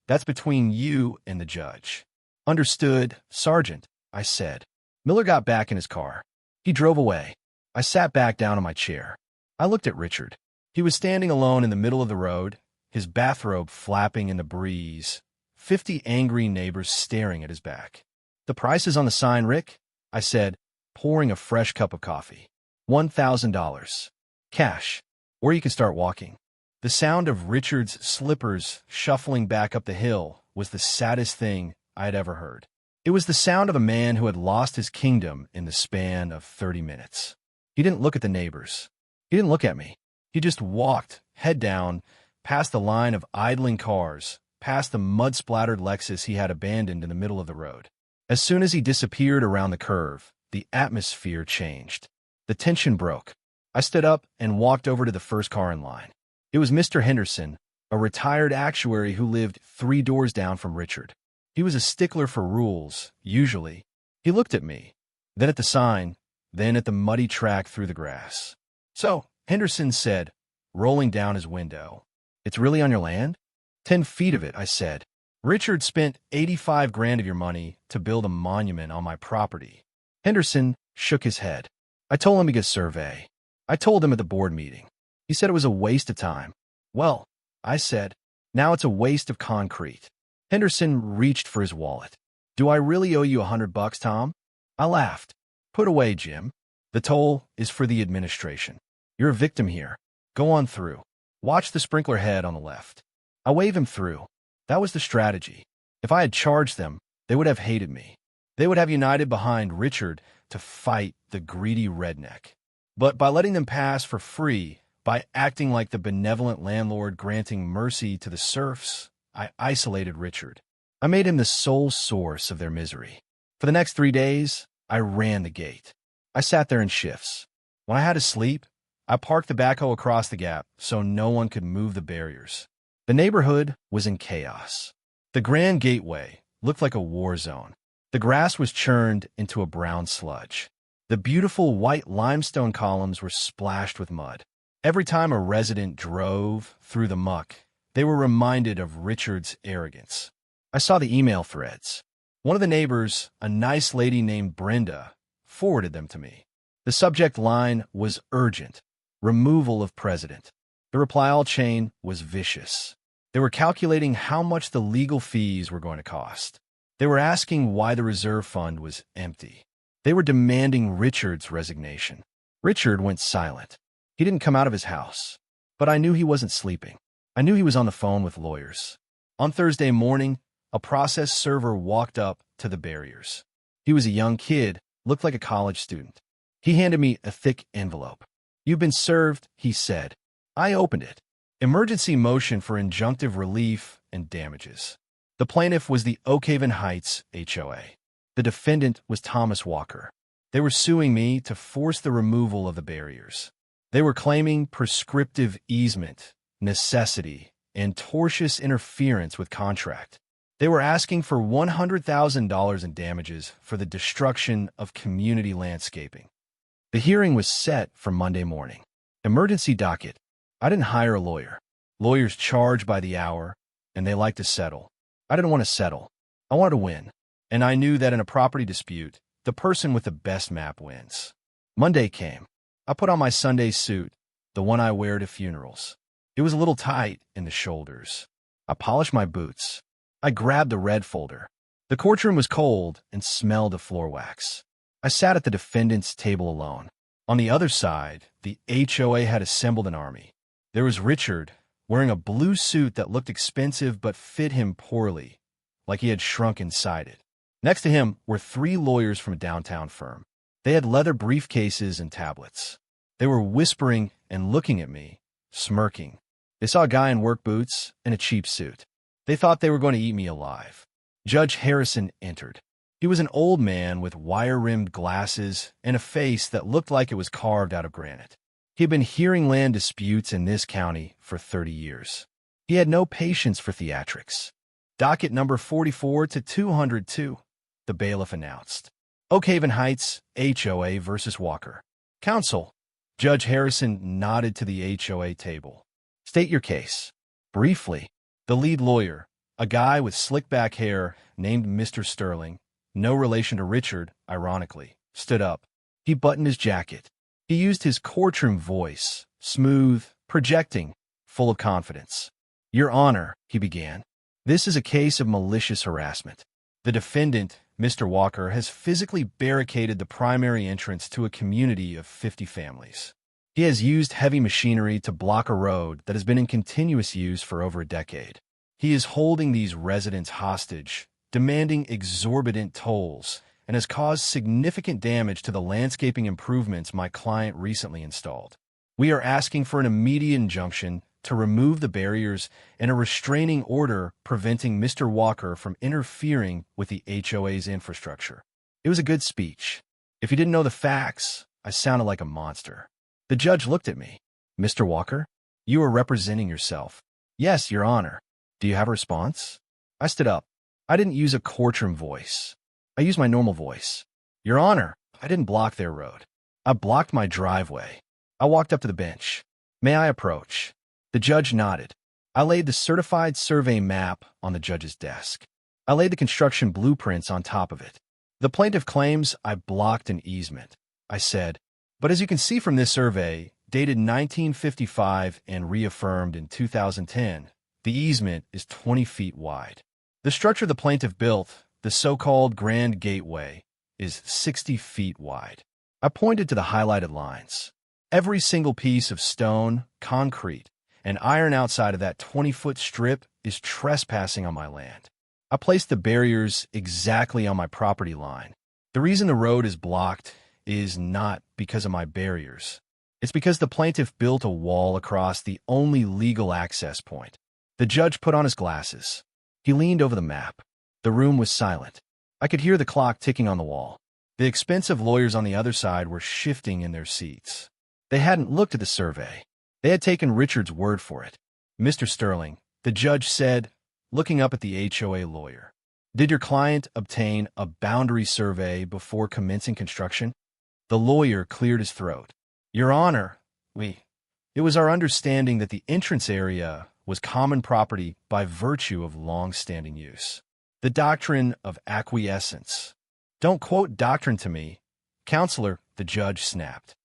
that's between you and the judge." Understood, Sergeant, I said. Miller got back in his car. He drove away. I sat back down in my chair. I looked at Richard. He was standing alone in the middle of the road, his bathrobe flapping in the breeze, 50 angry neighbors staring at his back. The price is on the sign, Rick, I said, pouring a fresh cup of coffee. $1,000. Cash. Or you can start walking. The sound of Richard's slippers shuffling back up the hill was the saddest thing I had ever heard. It was the sound of a man who had lost his kingdom in the span of 30 minutes. He didn't look at the neighbors. He didn't look at me. He just walked, head down, past the line of idling cars, past the mud-splattered Lexus he had abandoned in the middle of the road. As soon as he disappeared around the curve, the atmosphere changed. The tension broke. I stood up and walked over to the first car in line. It was Mr. Henderson, a retired actuary who lived 3 doors down from Richard. He was a stickler for rules, usually. He looked at me, then at the sign, then at the muddy track through the grass. So, Henderson said, rolling down his window, "It's really on your land?" 10 feet of it, I said. Richard spent 85 grand of your money to build a monument on my property. Henderson shook his head. I told him to get a survey. I told him at the board meeting. He said it was a waste of time. Well, I said, now it's a waste of concrete. Henderson reached for his wallet. Do I really owe you $100, Tom? I laughed. Put away, Jim. The toll is for the administration. You're a victim here. Go on through. Watch the sprinkler head on the left. I wave him through. That was the strategy. If I had charged them, they would have hated me. They would have united behind Richard to fight the greedy redneck. But by letting them pass for free, by acting like the benevolent landlord granting mercy to the serfs, I isolated Richard. I made him the sole source of their misery. For the next 3 days, I ran the gate. I sat there in shifts. When I had to sleep, I parked the backhoe across the gap so no one could move the barriers. The neighborhood was in chaos. The Grand Gateway looked like a war zone. The grass was churned into a brown sludge. The beautiful white limestone columns were splashed with mud. Every time a resident drove through the muck, they were reminded of Richard's arrogance. I saw the email threads. One of the neighbors, a nice lady named Brenda, forwarded them to me. The subject line was urgent, removal of president. The reply all chain was vicious. They were calculating how much the legal fees were going to cost. They were asking why the reserve fund was empty. They were demanding Richard's resignation. Richard went silent. He didn't come out of his house. But I knew he wasn't sleeping. I knew he was on the phone with lawyers. On Thursday morning, a process server walked up to the barriers. He was a young kid, looked like a college student. He handed me a thick envelope. "You've been served," he said. I opened it. Emergency motion for injunctive relief and damages. The plaintiff was the Oak Haven Heights HOA. The defendant was Thomas Walker. They were suing me to force the removal of the barriers. They were claiming prescriptive easement, necessity, and tortious interference with contract. They were asking for $100,000 in damages for the destruction of community landscaping. The hearing was set for Monday morning. Emergency docket. I didn't hire a lawyer. Lawyers charge by the hour, and they like to settle. I didn't want to settle. I wanted to win. And I knew that in a property dispute, the person with the best map wins. Monday came. I put on my Sunday suit, the one I wear to funerals. It was a little tight in the shoulders. I polished my boots. I grabbed the red folder. The courtroom was cold and smelled of floor wax. I sat at the defendant's table alone. On the other side, the HOA had assembled an army. There was Richard, wearing a blue suit that looked expensive but fit him poorly, like he had shrunk inside it. Next to him were 3 lawyers from a downtown firm. They had leather briefcases and tablets. They were whispering and looking at me, smirking. They saw a guy in work boots and a cheap suit. They thought they were going to eat me alive. Judge Harrison entered. He was an old man with wire-rimmed glasses and a face that looked like it was carved out of granite. He had been hearing land disputes in this county for 30 years. He had no patience for theatrics. Docket number 44 to 202, the bailiff announced. Oak Haven Heights, HOA versus Walker. Counsel. Judge Harrison nodded to the HOA table. State your case. Briefly, the lead lawyer, A guy with slick back hair named Mr. Sterling, no relation to Richard, ironically, stood up. He buttoned his jacket. He used his courtroom voice, smooth, projecting, full of confidence. "Your Honor," he began, "this is a case of malicious harassment. The defendant, Mr. Walker, has physically barricaded the primary entrance to a community of 50 families. He has used heavy machinery to block a road that has been in continuous use for over a decade. He is holding these residents hostage, demanding exorbitant tolls, and has caused significant damage to the landscaping improvements my client recently installed. We are asking for an immediate injunction to remove the barriers and a restraining order preventing Mr. Walker from interfering with the HOA's infrastructure." It was a good speech. If you didn't know the facts, I sounded like a monster. The judge looked at me. "Mr. Walker, you are representing yourself." "Yes, Your Honor." "Do you have a response?" I stood up. I didn't use a courtroom voice. I used my normal voice. "Your Honor, I didn't block their road. I blocked my driveway." I walked up to the bench. "May I approach?" The judge nodded. I laid the certified survey map on the judge's desk. I laid the construction blueprints on top of it. "The plaintiff claims I blocked an easement," I said. "But as you can see from this survey, dated 1955 and reaffirmed in 2010, the easement is 20 feet wide. The structure the plaintiff built, the so-called Grand Gateway, is 60 feet wide." I pointed to the highlighted lines. "Every single piece of stone, concrete, and iron outside of that 20-foot strip is trespassing on my land. I placed the barriers exactly on my property line. The reason the road is blocked is not because of my barriers. It's because the plaintiff built a wall across the only legal access point." The judge put on his glasses. He leaned over the map. The room was silent. I could hear the clock ticking on the wall. The expensive lawyers on the other side were shifting in their seats. They hadn't looked at the survey. They had taken Richard's word for it. "Mr. Sterling," the judge said, looking up at the HOA lawyer, "did your client obtain a boundary survey before commencing construction?" The lawyer cleared his throat. "Your Honor, it was our understanding that the entrance area was common property by virtue of long-standing use. The doctrine of acquiescence." "Don't quote doctrine to me, Counselor," the judge snapped.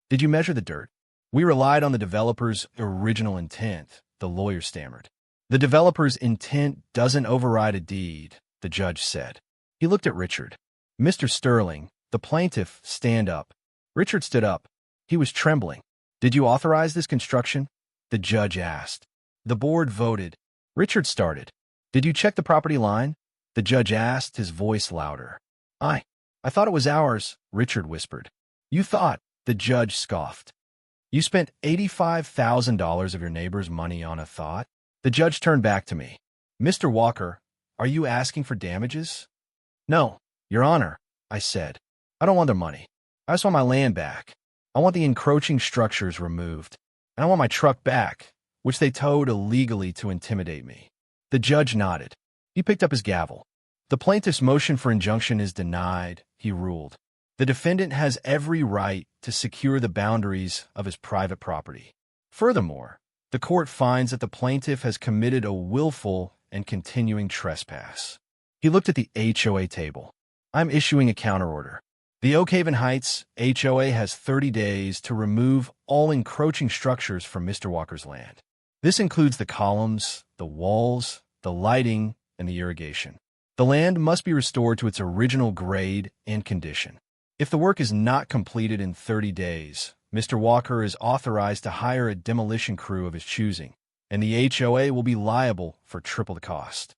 "Did you measure the dirt?" "We relied on the developer's original intent," the lawyer stammered. "The developer's intent doesn't override a deed," the judge said. He looked at Richard. "Mr. Sterling, the plaintiff, stand up." Richard stood up. He was trembling. "Did you authorize this construction?" the judge asked. The board voted. Richard started. "Did you check the property line?" the judge asked, his voice louder. I thought it was ours," Richard whispered. "You thought?" the judge scoffed. "You spent $85,000 of your neighbor's money on a thought?" The judge turned back to me. "Mr. Walker, are you asking for damages?" "No, Your Honor," I said. "I don't want their money. I just want my land back. I want the encroaching structures removed. And I want my truck back, which they towed illegally to intimidate me." The judge nodded. He picked up his gavel. "The plaintiff's motion for injunction is denied," he ruled. "The defendant has every right to secure the boundaries of his private property. Furthermore, the court finds that the plaintiff has committed a willful and continuing trespass." He looked at the HOA table. "I'm issuing a counterorder. The Oak Haven Heights HOA has 30 days to remove all encroaching structures from Mr. Walker's land. This includes the columns, the walls, the lighting, and the irrigation. The land must be restored to its original grade and condition. If the work is not completed in 30 days, Mr. Walker is authorized to hire a demolition crew of his choosing, and the HOA will be liable for triple the cost."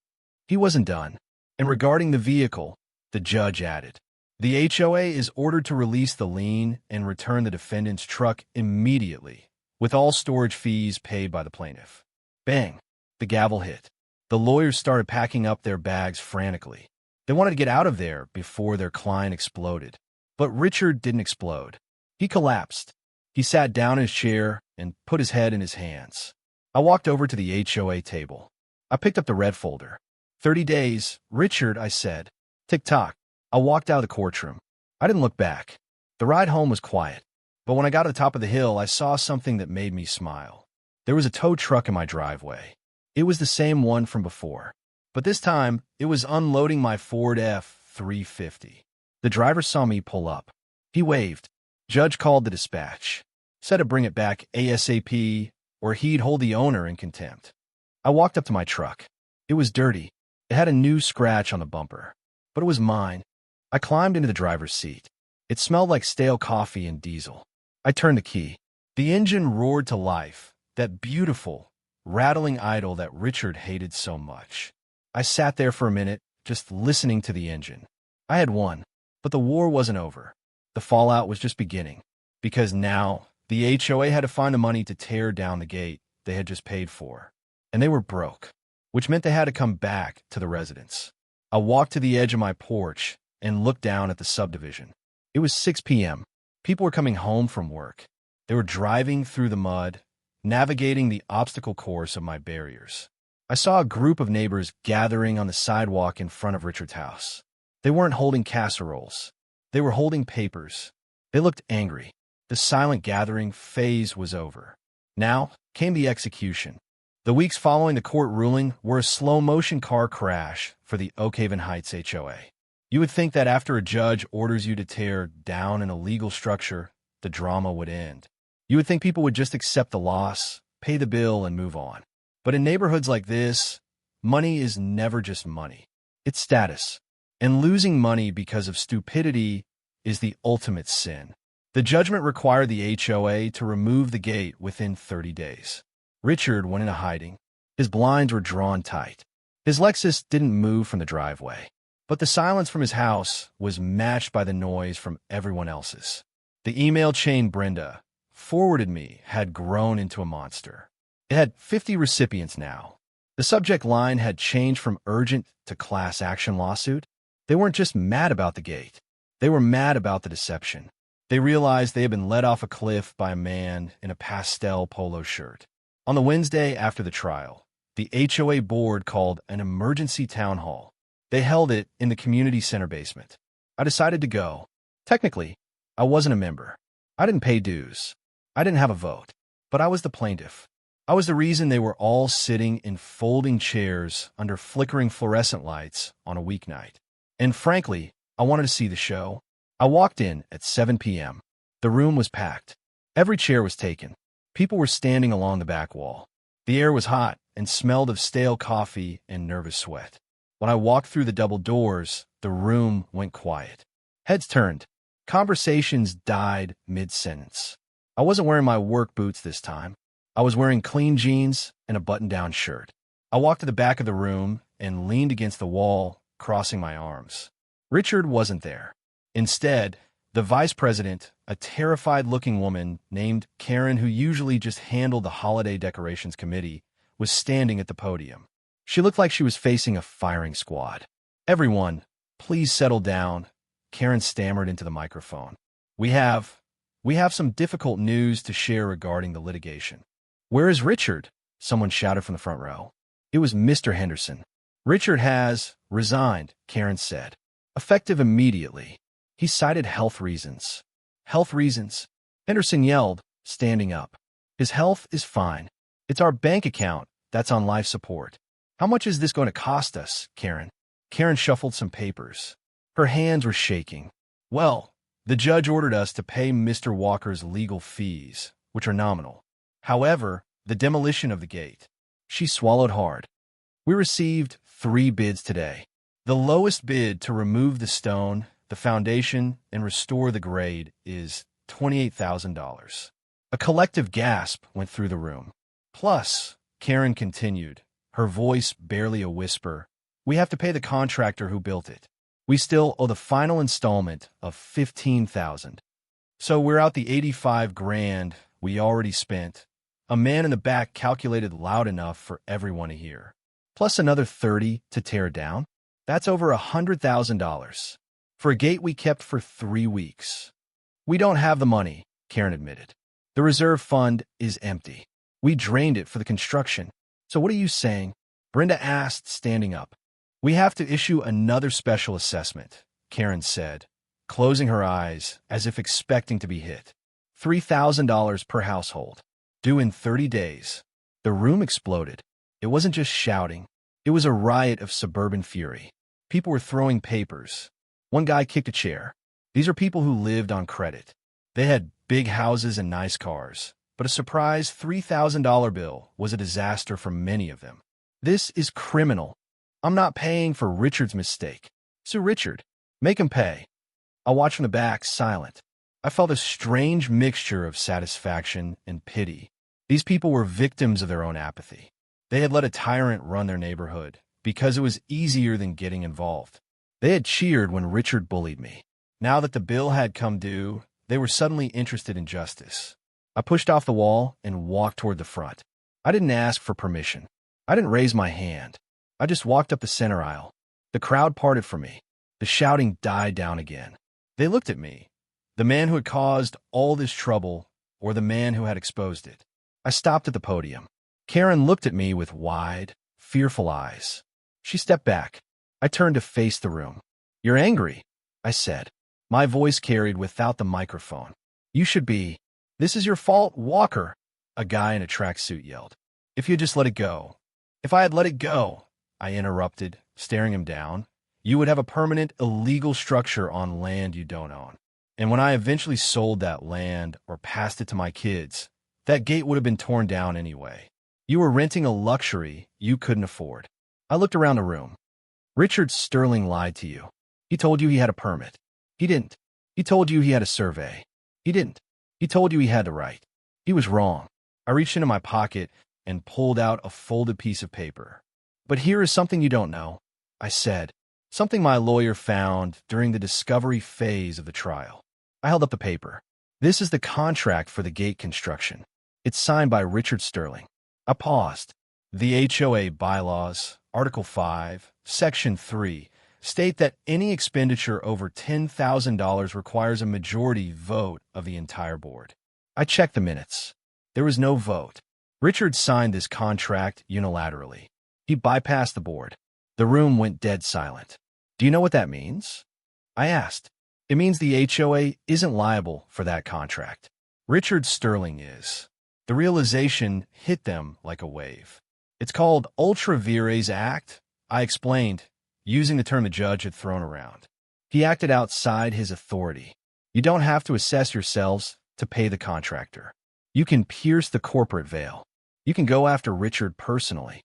He wasn't done. "And regarding the vehicle," the judge added, "the HOA is ordered to release the lien and return the defendant's truck immediately, with all storage fees paid by the plaintiff." Bang! The gavel hit. The lawyers started packing up their bags frantically. They wanted to get out of there before their client exploded. But Richard didn't explode. He collapsed. He sat down in his chair and put his head in his hands. I walked over to the HOA table. I picked up the red folder. 30 days, Richard, I said. Tick-tock. I walked out of the courtroom. I didn't look back. The ride home was quiet. But when I got to the top of the hill, I saw something that made me smile. There was a tow truck in my driveway. It was the same one from before. But this time, it was unloading my Ford F-350. The driver saw me pull up. He waved. Judge called the dispatch. Said to bring it back ASAP, or he'd hold the owner in contempt. I walked up to my truck. It was dirty. It had a new scratch on the bumper. But it was mine. I climbed into the driver's seat. It smelled like stale coffee and diesel. I turned the key. The engine roared to life, that beautiful, rattling idle that Richard hated so much. I sat there for a minute, just listening to the engine. I had won, but the war wasn't over. The fallout was just beginning, because now the HOA had to find the money to tear down the gate they had just paid for. And they were broke, which meant they had to come back to the residence. I walked to the edge of my porch and looked down at the subdivision. It was 6 p.m. People were coming home from work. They were driving through the mud, navigating the obstacle course of my barriers. I saw a group of neighbors gathering on the sidewalk in front of Richard's house. They weren't holding casseroles. They were holding papers. They looked angry. The silent gathering phase was over. Now came the execution. The weeks following the court ruling were a slow-motion car crash for the Oak Haven Heights HOA. You would think that after a judge orders you to tear down an illegal structure, the drama would end. You would think people would just accept the loss, pay the bill, and move on. But in neighborhoods like this, money is never just money. It's status. And losing money because of stupidity is the ultimate sin. The judgment required the HOA to remove the gate within 30 days. Richard went into hiding. His blinds were drawn tight. His Lexus didn't move from the driveway. But the silence from his house was matched by the noise from everyone else's. The email chain Brenda forwarded me had grown into a monster. It had 50 recipients now. The subject line had changed from urgent to class action lawsuit. They weren't just mad about the gate. They were mad about the deception. They realized they had been led off a cliff by a man in a pastel polo shirt. On the Wednesday after the trial, the HOA board called an emergency town hall. They held it in the community center basement. I decided to go. Technically, I wasn't a member. I didn't pay dues. I didn't have a vote. But I was the plaintiff. I was the reason they were all sitting in folding chairs under flickering fluorescent lights on a weeknight. And frankly, I wanted to see the show. I walked in at 7 p.m. The room was packed. Every chair was taken. People were standing along the back wall. The air was hot and smelled of stale coffee and nervous sweat. When I walked through the double doors, the room went quiet. Heads turned. Conversations died mid-sentence. I wasn't wearing my work boots this time. I was wearing clean jeans and a button-down shirt. I walked to the back of the room and leaned against the wall, crossing my arms. Richard wasn't there. Instead, the vice president, a terrified-looking woman named Karen who usually just handled the holiday decorations committee, was standing at the podium. She looked like she was facing a firing squad. "Everyone, please settle down," Karen stammered into the microphone. We have some difficult news to share regarding the litigation." "Where is Richard?" someone shouted from the front row. It was Mr. Henderson. "Richard has resigned," Karen said. "Effective immediately. He cited health reasons." "Health reasons?" Henderson yelled, standing up. "His health is fine. It's our bank account that's on life support." "How much is this going to cost us, Karen?" Karen shuffled some papers. Her hands were shaking. "Well, the judge ordered us to pay Mr. Walker's legal fees, which are nominal. However, the demolition of the gate." She swallowed hard. "We received 3 bids today. The lowest bid to remove the stone, the foundation, and restore the grade is $28,000. A collective gasp went through the room. "Plus," Karen continued, her voice barely a whisper, "we have to pay the contractor who built it. We still owe the final installment of $15,000. So we're out the $85,000 we already spent." A man in the back calculated loud enough for everyone to hear. "Plus another 30 to tear down? That's over $100,000. For a gate we kept for 3 weeks. We don't have the money," Karen admitted. "The reserve fund is empty. We drained it for the construction. So what are you saying?" Brenda asked, standing up. "We have to issue another special assessment," Karen said, closing her eyes as if expecting to be hit. $3,000 per household. Due in 30 days. The room exploded. It wasn't just shouting. It was a riot of suburban fury. People were throwing papers. One guy kicked a chair. These are people who lived on credit. They had big houses and nice cars, but a surprise $3,000 bill was a disaster for many of them. This is criminal. I'm not paying for Richard's mistake. Sue Richard, make him pay. I watched from the back, silent. I felt a strange mixture of satisfaction and pity. These people were victims of their own apathy. They had let a tyrant run their neighborhood because it was easier than getting involved. They had cheered when Richard bullied me. Now that the bill had come due, they were suddenly interested in justice. I pushed off the wall and walked toward the front. I didn't ask for permission. I didn't raise my hand. I just walked up the center aisle. The crowd parted for me. The shouting died down again. They looked at me, the man who had caused all this trouble or the man who had exposed it. I stopped at the podium. Karen looked at me with wide, fearful eyes. She stepped back. I turned to face the room. "You're angry," I said. My voice carried without the microphone. "You should be. This is your fault, Walker," a guy in a tracksuit yelled. "If you just let it go." "If I had let it go," I interrupted, staring him down, "you would have a permanent illegal structure on land you don't own. And when I eventually sold that land or passed it to my kids, that gate would have been torn down anyway. You were renting a luxury you couldn't afford." I looked around the room. "Richard Sterling lied to you. He told you he had a permit. He didn't. He told you he had a survey. He didn't. He told you he had the right. He was wrong." I reached into my pocket and pulled out a folded piece of paper. "But here is something you don't know," I said, "something my lawyer found during the discovery phase of the trial." I held up the paper. "This is the contract for the gate construction. It's signed by Richard Sterling." I paused. "The HOA bylaws, Article 5, Section 3, state that any expenditure over $10,000 requires a majority vote of the entire board." I checked the minutes. There was no vote. Richard signed this contract unilaterally. He bypassed the board. The room went dead silent. "Do you know what that means?" I asked. "It means the HOA isn't liable for that contract. Richard Sterling is." The realization hit them like a wave. "It's called Ultra Vires Act," I explained, using the term the judge had thrown around. He acted outside his authority. "You don't have to assess yourselves to pay the contractor. You can pierce the corporate veil. You can go after Richard personally."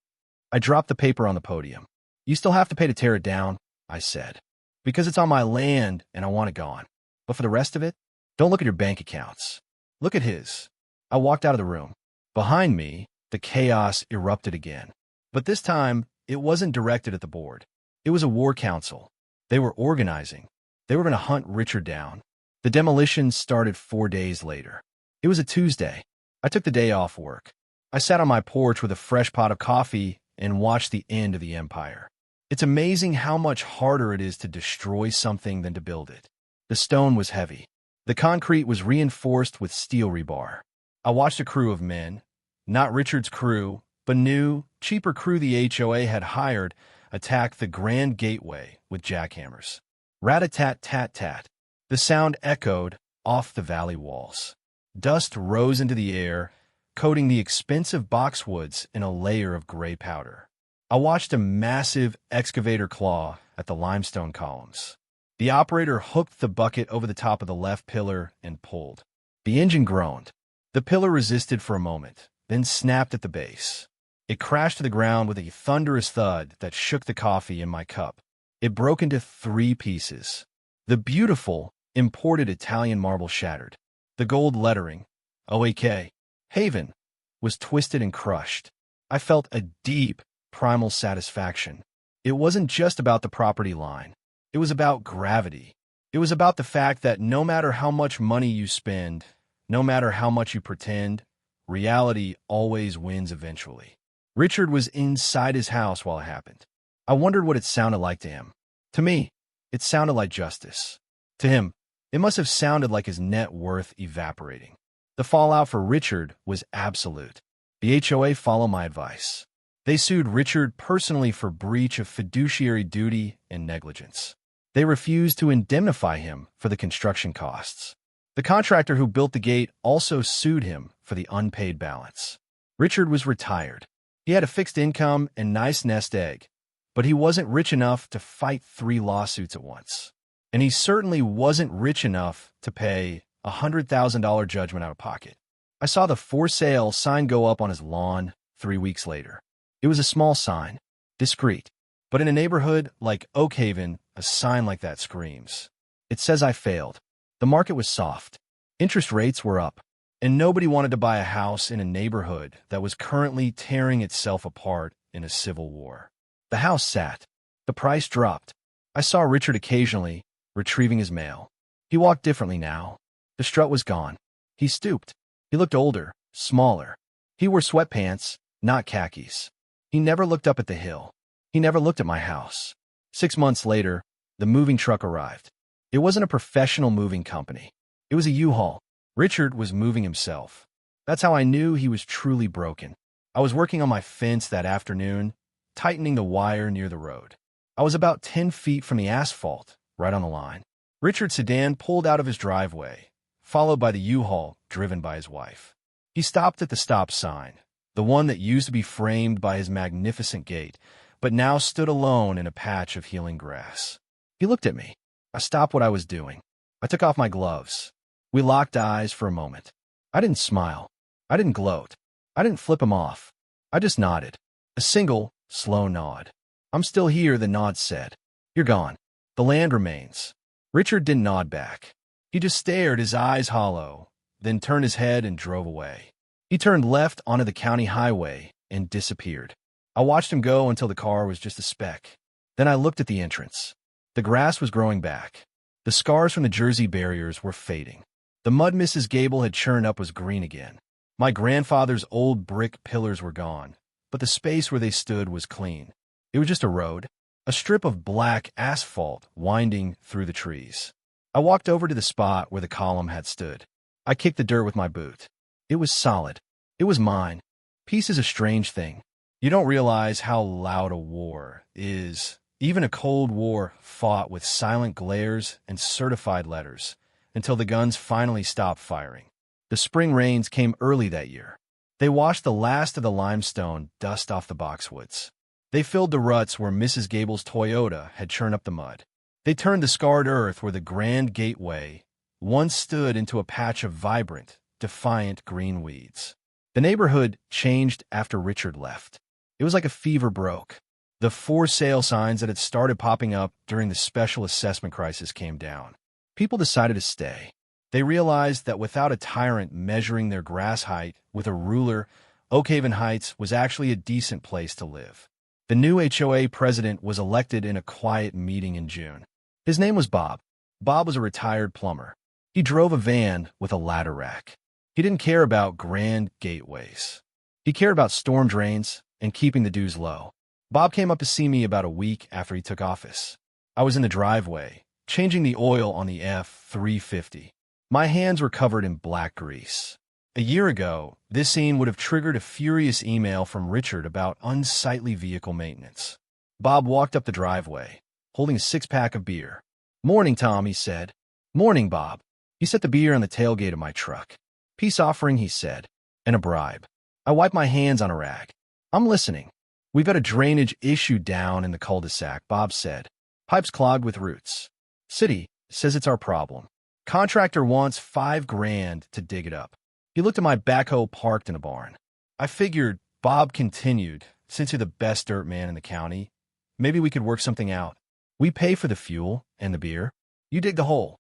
I dropped the paper on the podium. "You still have to pay to tear it down," I said, "because it's on my land and I want it gone. But for the rest of it, don't look at your bank accounts. Look at his." I walked out of the room. Behind me, the chaos erupted again. But this time, it wasn't directed at the board. It was a war council. They were organizing. They were going to hunt Richard down. The demolition started 4 days later. It was a Tuesday. I took the day off work. I sat on my porch with a fresh pot of coffee and watched the end of the empire. It's amazing how much harder it is to destroy something than to build it. The stone was heavy. The concrete was reinforced with steel rebar. I watched a crew of men, not Richard's crew, but new, cheaper crew the HOA had hired, attack the Grand Gateway with jackhammers. Rat-a-tat-tat-tat. The sound echoed off the valley walls. Dust rose into the air, coating the expensive boxwoods in a layer of gray powder. I watched a massive excavator claw at the limestone columns. The operator hooked the bucket over the top of the left pillar and pulled. The engine groaned. The pillar resisted for a moment, then snapped at the base. It crashed to the ground with a thunderous thud that shook the coffee in my cup. It broke into 3 pieces. The beautiful, imported Italian marble shattered. The gold lettering, OAK, Haven, was twisted and crushed. I felt a deep, primal satisfaction. It wasn't just about the property line. It was about gravity. It was about the fact that no matter how much money you spend, no matter how much you pretend, reality always wins eventually. Richard was inside his house while it happened. I wondered what it sounded like to him. To me, it sounded like justice. To him, it must have sounded like his net worth evaporating. The fallout for Richard was absolute. The HOA followed my advice. They sued Richard personally for breach of fiduciary duty and negligence. They refused to indemnify him for the construction costs. The contractor who built the gate also sued him for the unpaid balance. Richard was retired. He had a fixed income and nice nest egg, but he wasn't rich enough to fight 3 lawsuits at once. And he certainly wasn't rich enough to pay a $100,000 judgment out of pocket. I saw the for sale sign go up on his lawn 3 weeks later. It was a small sign, discreet, but in a neighborhood like Oak Haven, a sign like that screams. It says I failed. The market was soft. Interest rates were up, and nobody wanted to buy a house in a neighborhood that was currently tearing itself apart in a civil war. The house sat. The price dropped. I saw Richard occasionally, retrieving his mail. He walked differently now. The strut was gone. He stooped. He looked older, smaller. He wore sweatpants, not khakis. He never looked up at the hill. He never looked at my house. 6 months later, the moving truck arrived. It wasn't a professional moving company. It was a U-Haul. Richard was moving himself. That's how I knew he was truly broken. I was working on my fence that afternoon, tightening the wire near the road. I was about 10 feet from the asphalt, right on the line. Richard's sedan pulled out of his driveway, followed by the U-Haul driven by his wife. He stopped at the stop sign, the one that used to be framed by his magnificent gate, but now stood alone in a patch of healing grass. He looked at me. I stopped what I was doing. I took off my gloves. We locked eyes for a moment. I didn't smile. I didn't gloat. I didn't flip him off. I just nodded. A single, slow nod. I'm still here, the nod said. You're gone. The land remains. Richard didn't nod back. He just stared, his eyes hollow, then turned his head and drove away. He turned left onto the county highway and disappeared. I watched him go until the car was just a speck. Then I looked at the entrance. The grass was growing back. The scars from the Jersey barriers were fading. The mud Mrs. Gable had churned up was green again. My grandfather's old brick pillars were gone, but the space where they stood was clean. It was just a road, a strip of black asphalt winding through the trees. I walked over to the spot where the column had stood. I kicked the dirt with my boot. It was solid. It was mine. Peace is a strange thing. You don't realize how loud a war is. Even a Cold War fought with silent glares and certified letters until the guns finally stopped firing. The spring rains came early that year. They washed the last of the limestone dust off the boxwoods. They filled the ruts where Mrs. Gable's Toyota had churned up the mud. They turned the scarred earth where the Grand Gateway once stood into a patch of vibrant, defiant green weeds. The neighborhood changed after Richard left. It was like a fever broke. The for sale signs that had started popping up during the special assessment crisis came down. People decided to stay. They realized that without a tyrant measuring their grass height with a ruler, Oak Haven Heights was actually a decent place to live. The new HOA president was elected in a quiet meeting in June. His name was Bob. Bob was a retired plumber. He drove a van with a ladder rack. He didn't care about grand gateways. He cared about storm drains and keeping the dues low. Bob came up to see me about a week after he took office. I was in the driveway, changing the oil on the F-350. My hands were covered in black grease. A year ago, this scene would have triggered a furious email from Richard about unsightly vehicle maintenance. Bob walked up the driveway, holding a six-pack of beer. "Morning, Tom," he said. "Morning, Bob." He set the beer on the tailgate of my truck. "Peace offering," he said, "and a bribe." I wiped my hands on a rag. "I'm listening." "We've got a drainage issue down in the cul-de-sac," Bob said. "Pipes clogged with roots. City says it's our problem. Contractor wants $5,000 to dig it up." He looked at my backhoe parked in a barn. I figured, Bob continued, "Since you're the best dirt man in the county, maybe we could work something out. We pay for the fuel and the beer. You dig the hole."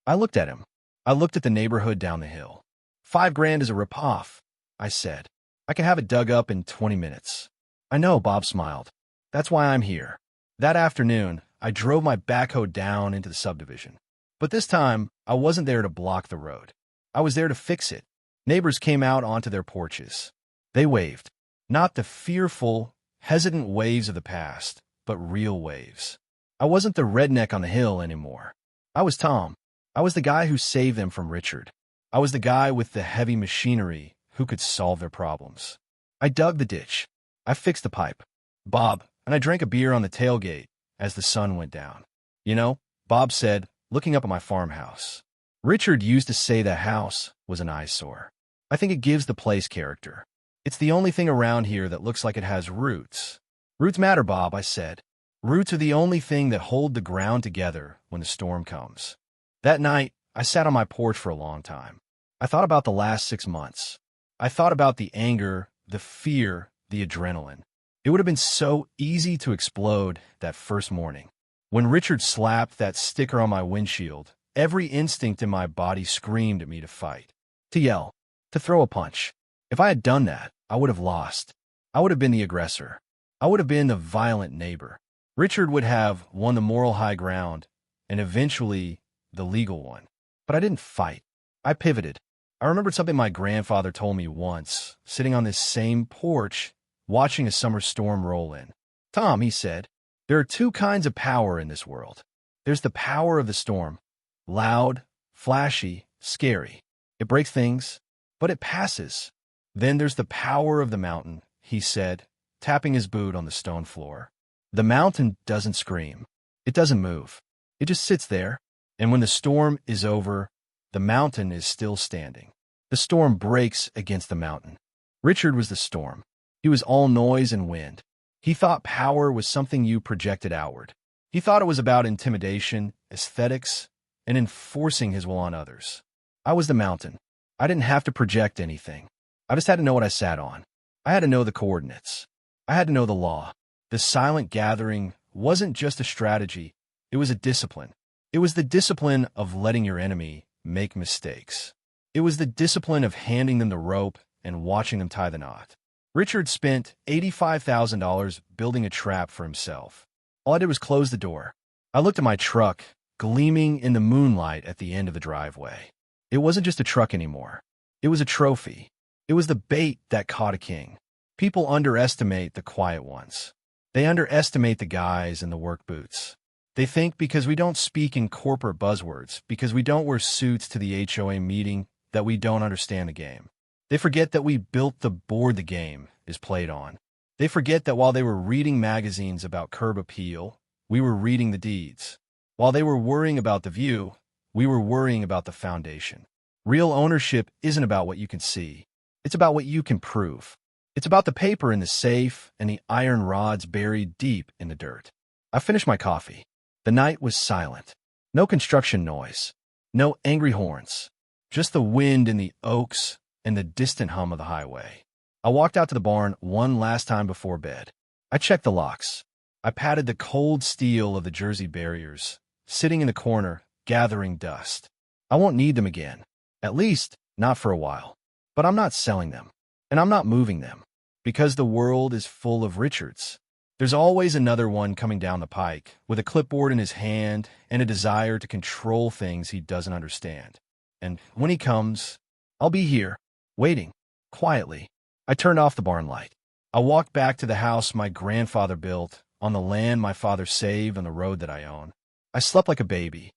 I looked at him. I looked at the neighborhood down the hill. $5,000 is a rip-off," I said. "I can have it dug up in 20 minutes. "I know," Bob smiled. "That's why I'm here." That afternoon, I drove my backhoe down into the subdivision. But this time, I wasn't there to block the road. I was there to fix it. Neighbors came out onto their porches. They waved. Not the fearful, hesitant waves of the past, but real waves. I wasn't the redneck on the hill anymore. I was Tom. I was the guy who saved them from Richard. I was the guy with the heavy machinery who could solve their problems. I dug the ditch. I fixed the pipe. Bob, and I drank a beer on the tailgate as the sun went down. "You know," Bob said, looking up at my farmhouse. "Richard used to say the house was an eyesore. I think it gives the place character. It's the only thing around here that looks like it has roots. Roots matter, Bob, I said. Roots are the only thing that hold the ground together when the storm comes. That night, I sat on my porch for a long time. I thought about the last 6 months. I thought about the anger, the fear, the adrenaline. It would have been so easy to explode that first morning. When Richard slapped that sticker on my windshield, every instinct in my body screamed at me to fight, to yell, to throw a punch. If I had done that, I would have lost. I would have been the aggressor. I would have been the violent neighbor. Richard would have won the moral high ground and eventually the legal one. But I didn't fight. I pivoted. I remembered something my grandfather told me once, sitting on this same porch, watching a summer storm roll in. Tom, he said, there are two kinds of power in this world. There's the power of the storm. Loud, flashy, scary. It breaks things, but it passes. Then there's the power of the mountain, he said, tapping his boot on the stone floor. The mountain doesn't scream. It doesn't move. It just sits there. And when the storm is over, the mountain is still standing. The storm breaks against the mountain. Richard was the storm. He was all noise and wind. He thought power was something you projected outward. He thought it was about intimidation, aesthetics, and enforcing his will on others. I was the mountain. I didn't have to project anything. I just had to know what I sat on. I had to know the coordinates. I had to know the law. The silent gathering wasn't just a strategy. It was a discipline. It was the discipline of letting your enemy make mistakes. It was the discipline of handing them the rope and watching them tie the knot. Richard spent $85,000 building a trap for himself. All I did was close the door. I looked at my truck, gleaming in the moonlight at the end of the driveway. It wasn't just a truck anymore. It was a trophy. It was the bait that caught a king. People underestimate the quiet ones. They underestimate the guys in the work boots. They think because we don't speak in corporate buzzwords, because we don't wear suits to the HOA meeting, that we don't understand the game. They forget that we built the board the game is played on. They forget that while they were reading magazines about curb appeal, we were reading the deeds. While they were worrying about the view, we were worrying about the foundation. Real ownership isn't about what you can see. It's about what you can prove. It's about the paper in the safe and the iron rods buried deep in the dirt. I finished my coffee. The night was silent. No construction noise. No angry horns. Just the wind in the oaks and the distant hum of the highway. I walked out to the barn one last time before bed. I checked the locks. I patted the cold steel of the Jersey barriers, sitting in the corner, gathering dust. I won't need them again. At least, not for a while. But I'm not selling them. And I'm not moving them. Because the world is full of Richards. There's always another one coming down the pike, with a clipboard in his hand and a desire to control things he doesn't understand. And when he comes, I'll be here, waiting, quietly. I turned off the barn light. I walked back to the house my grandfather built, on the land my father saved on the road that I own. I slept like a baby.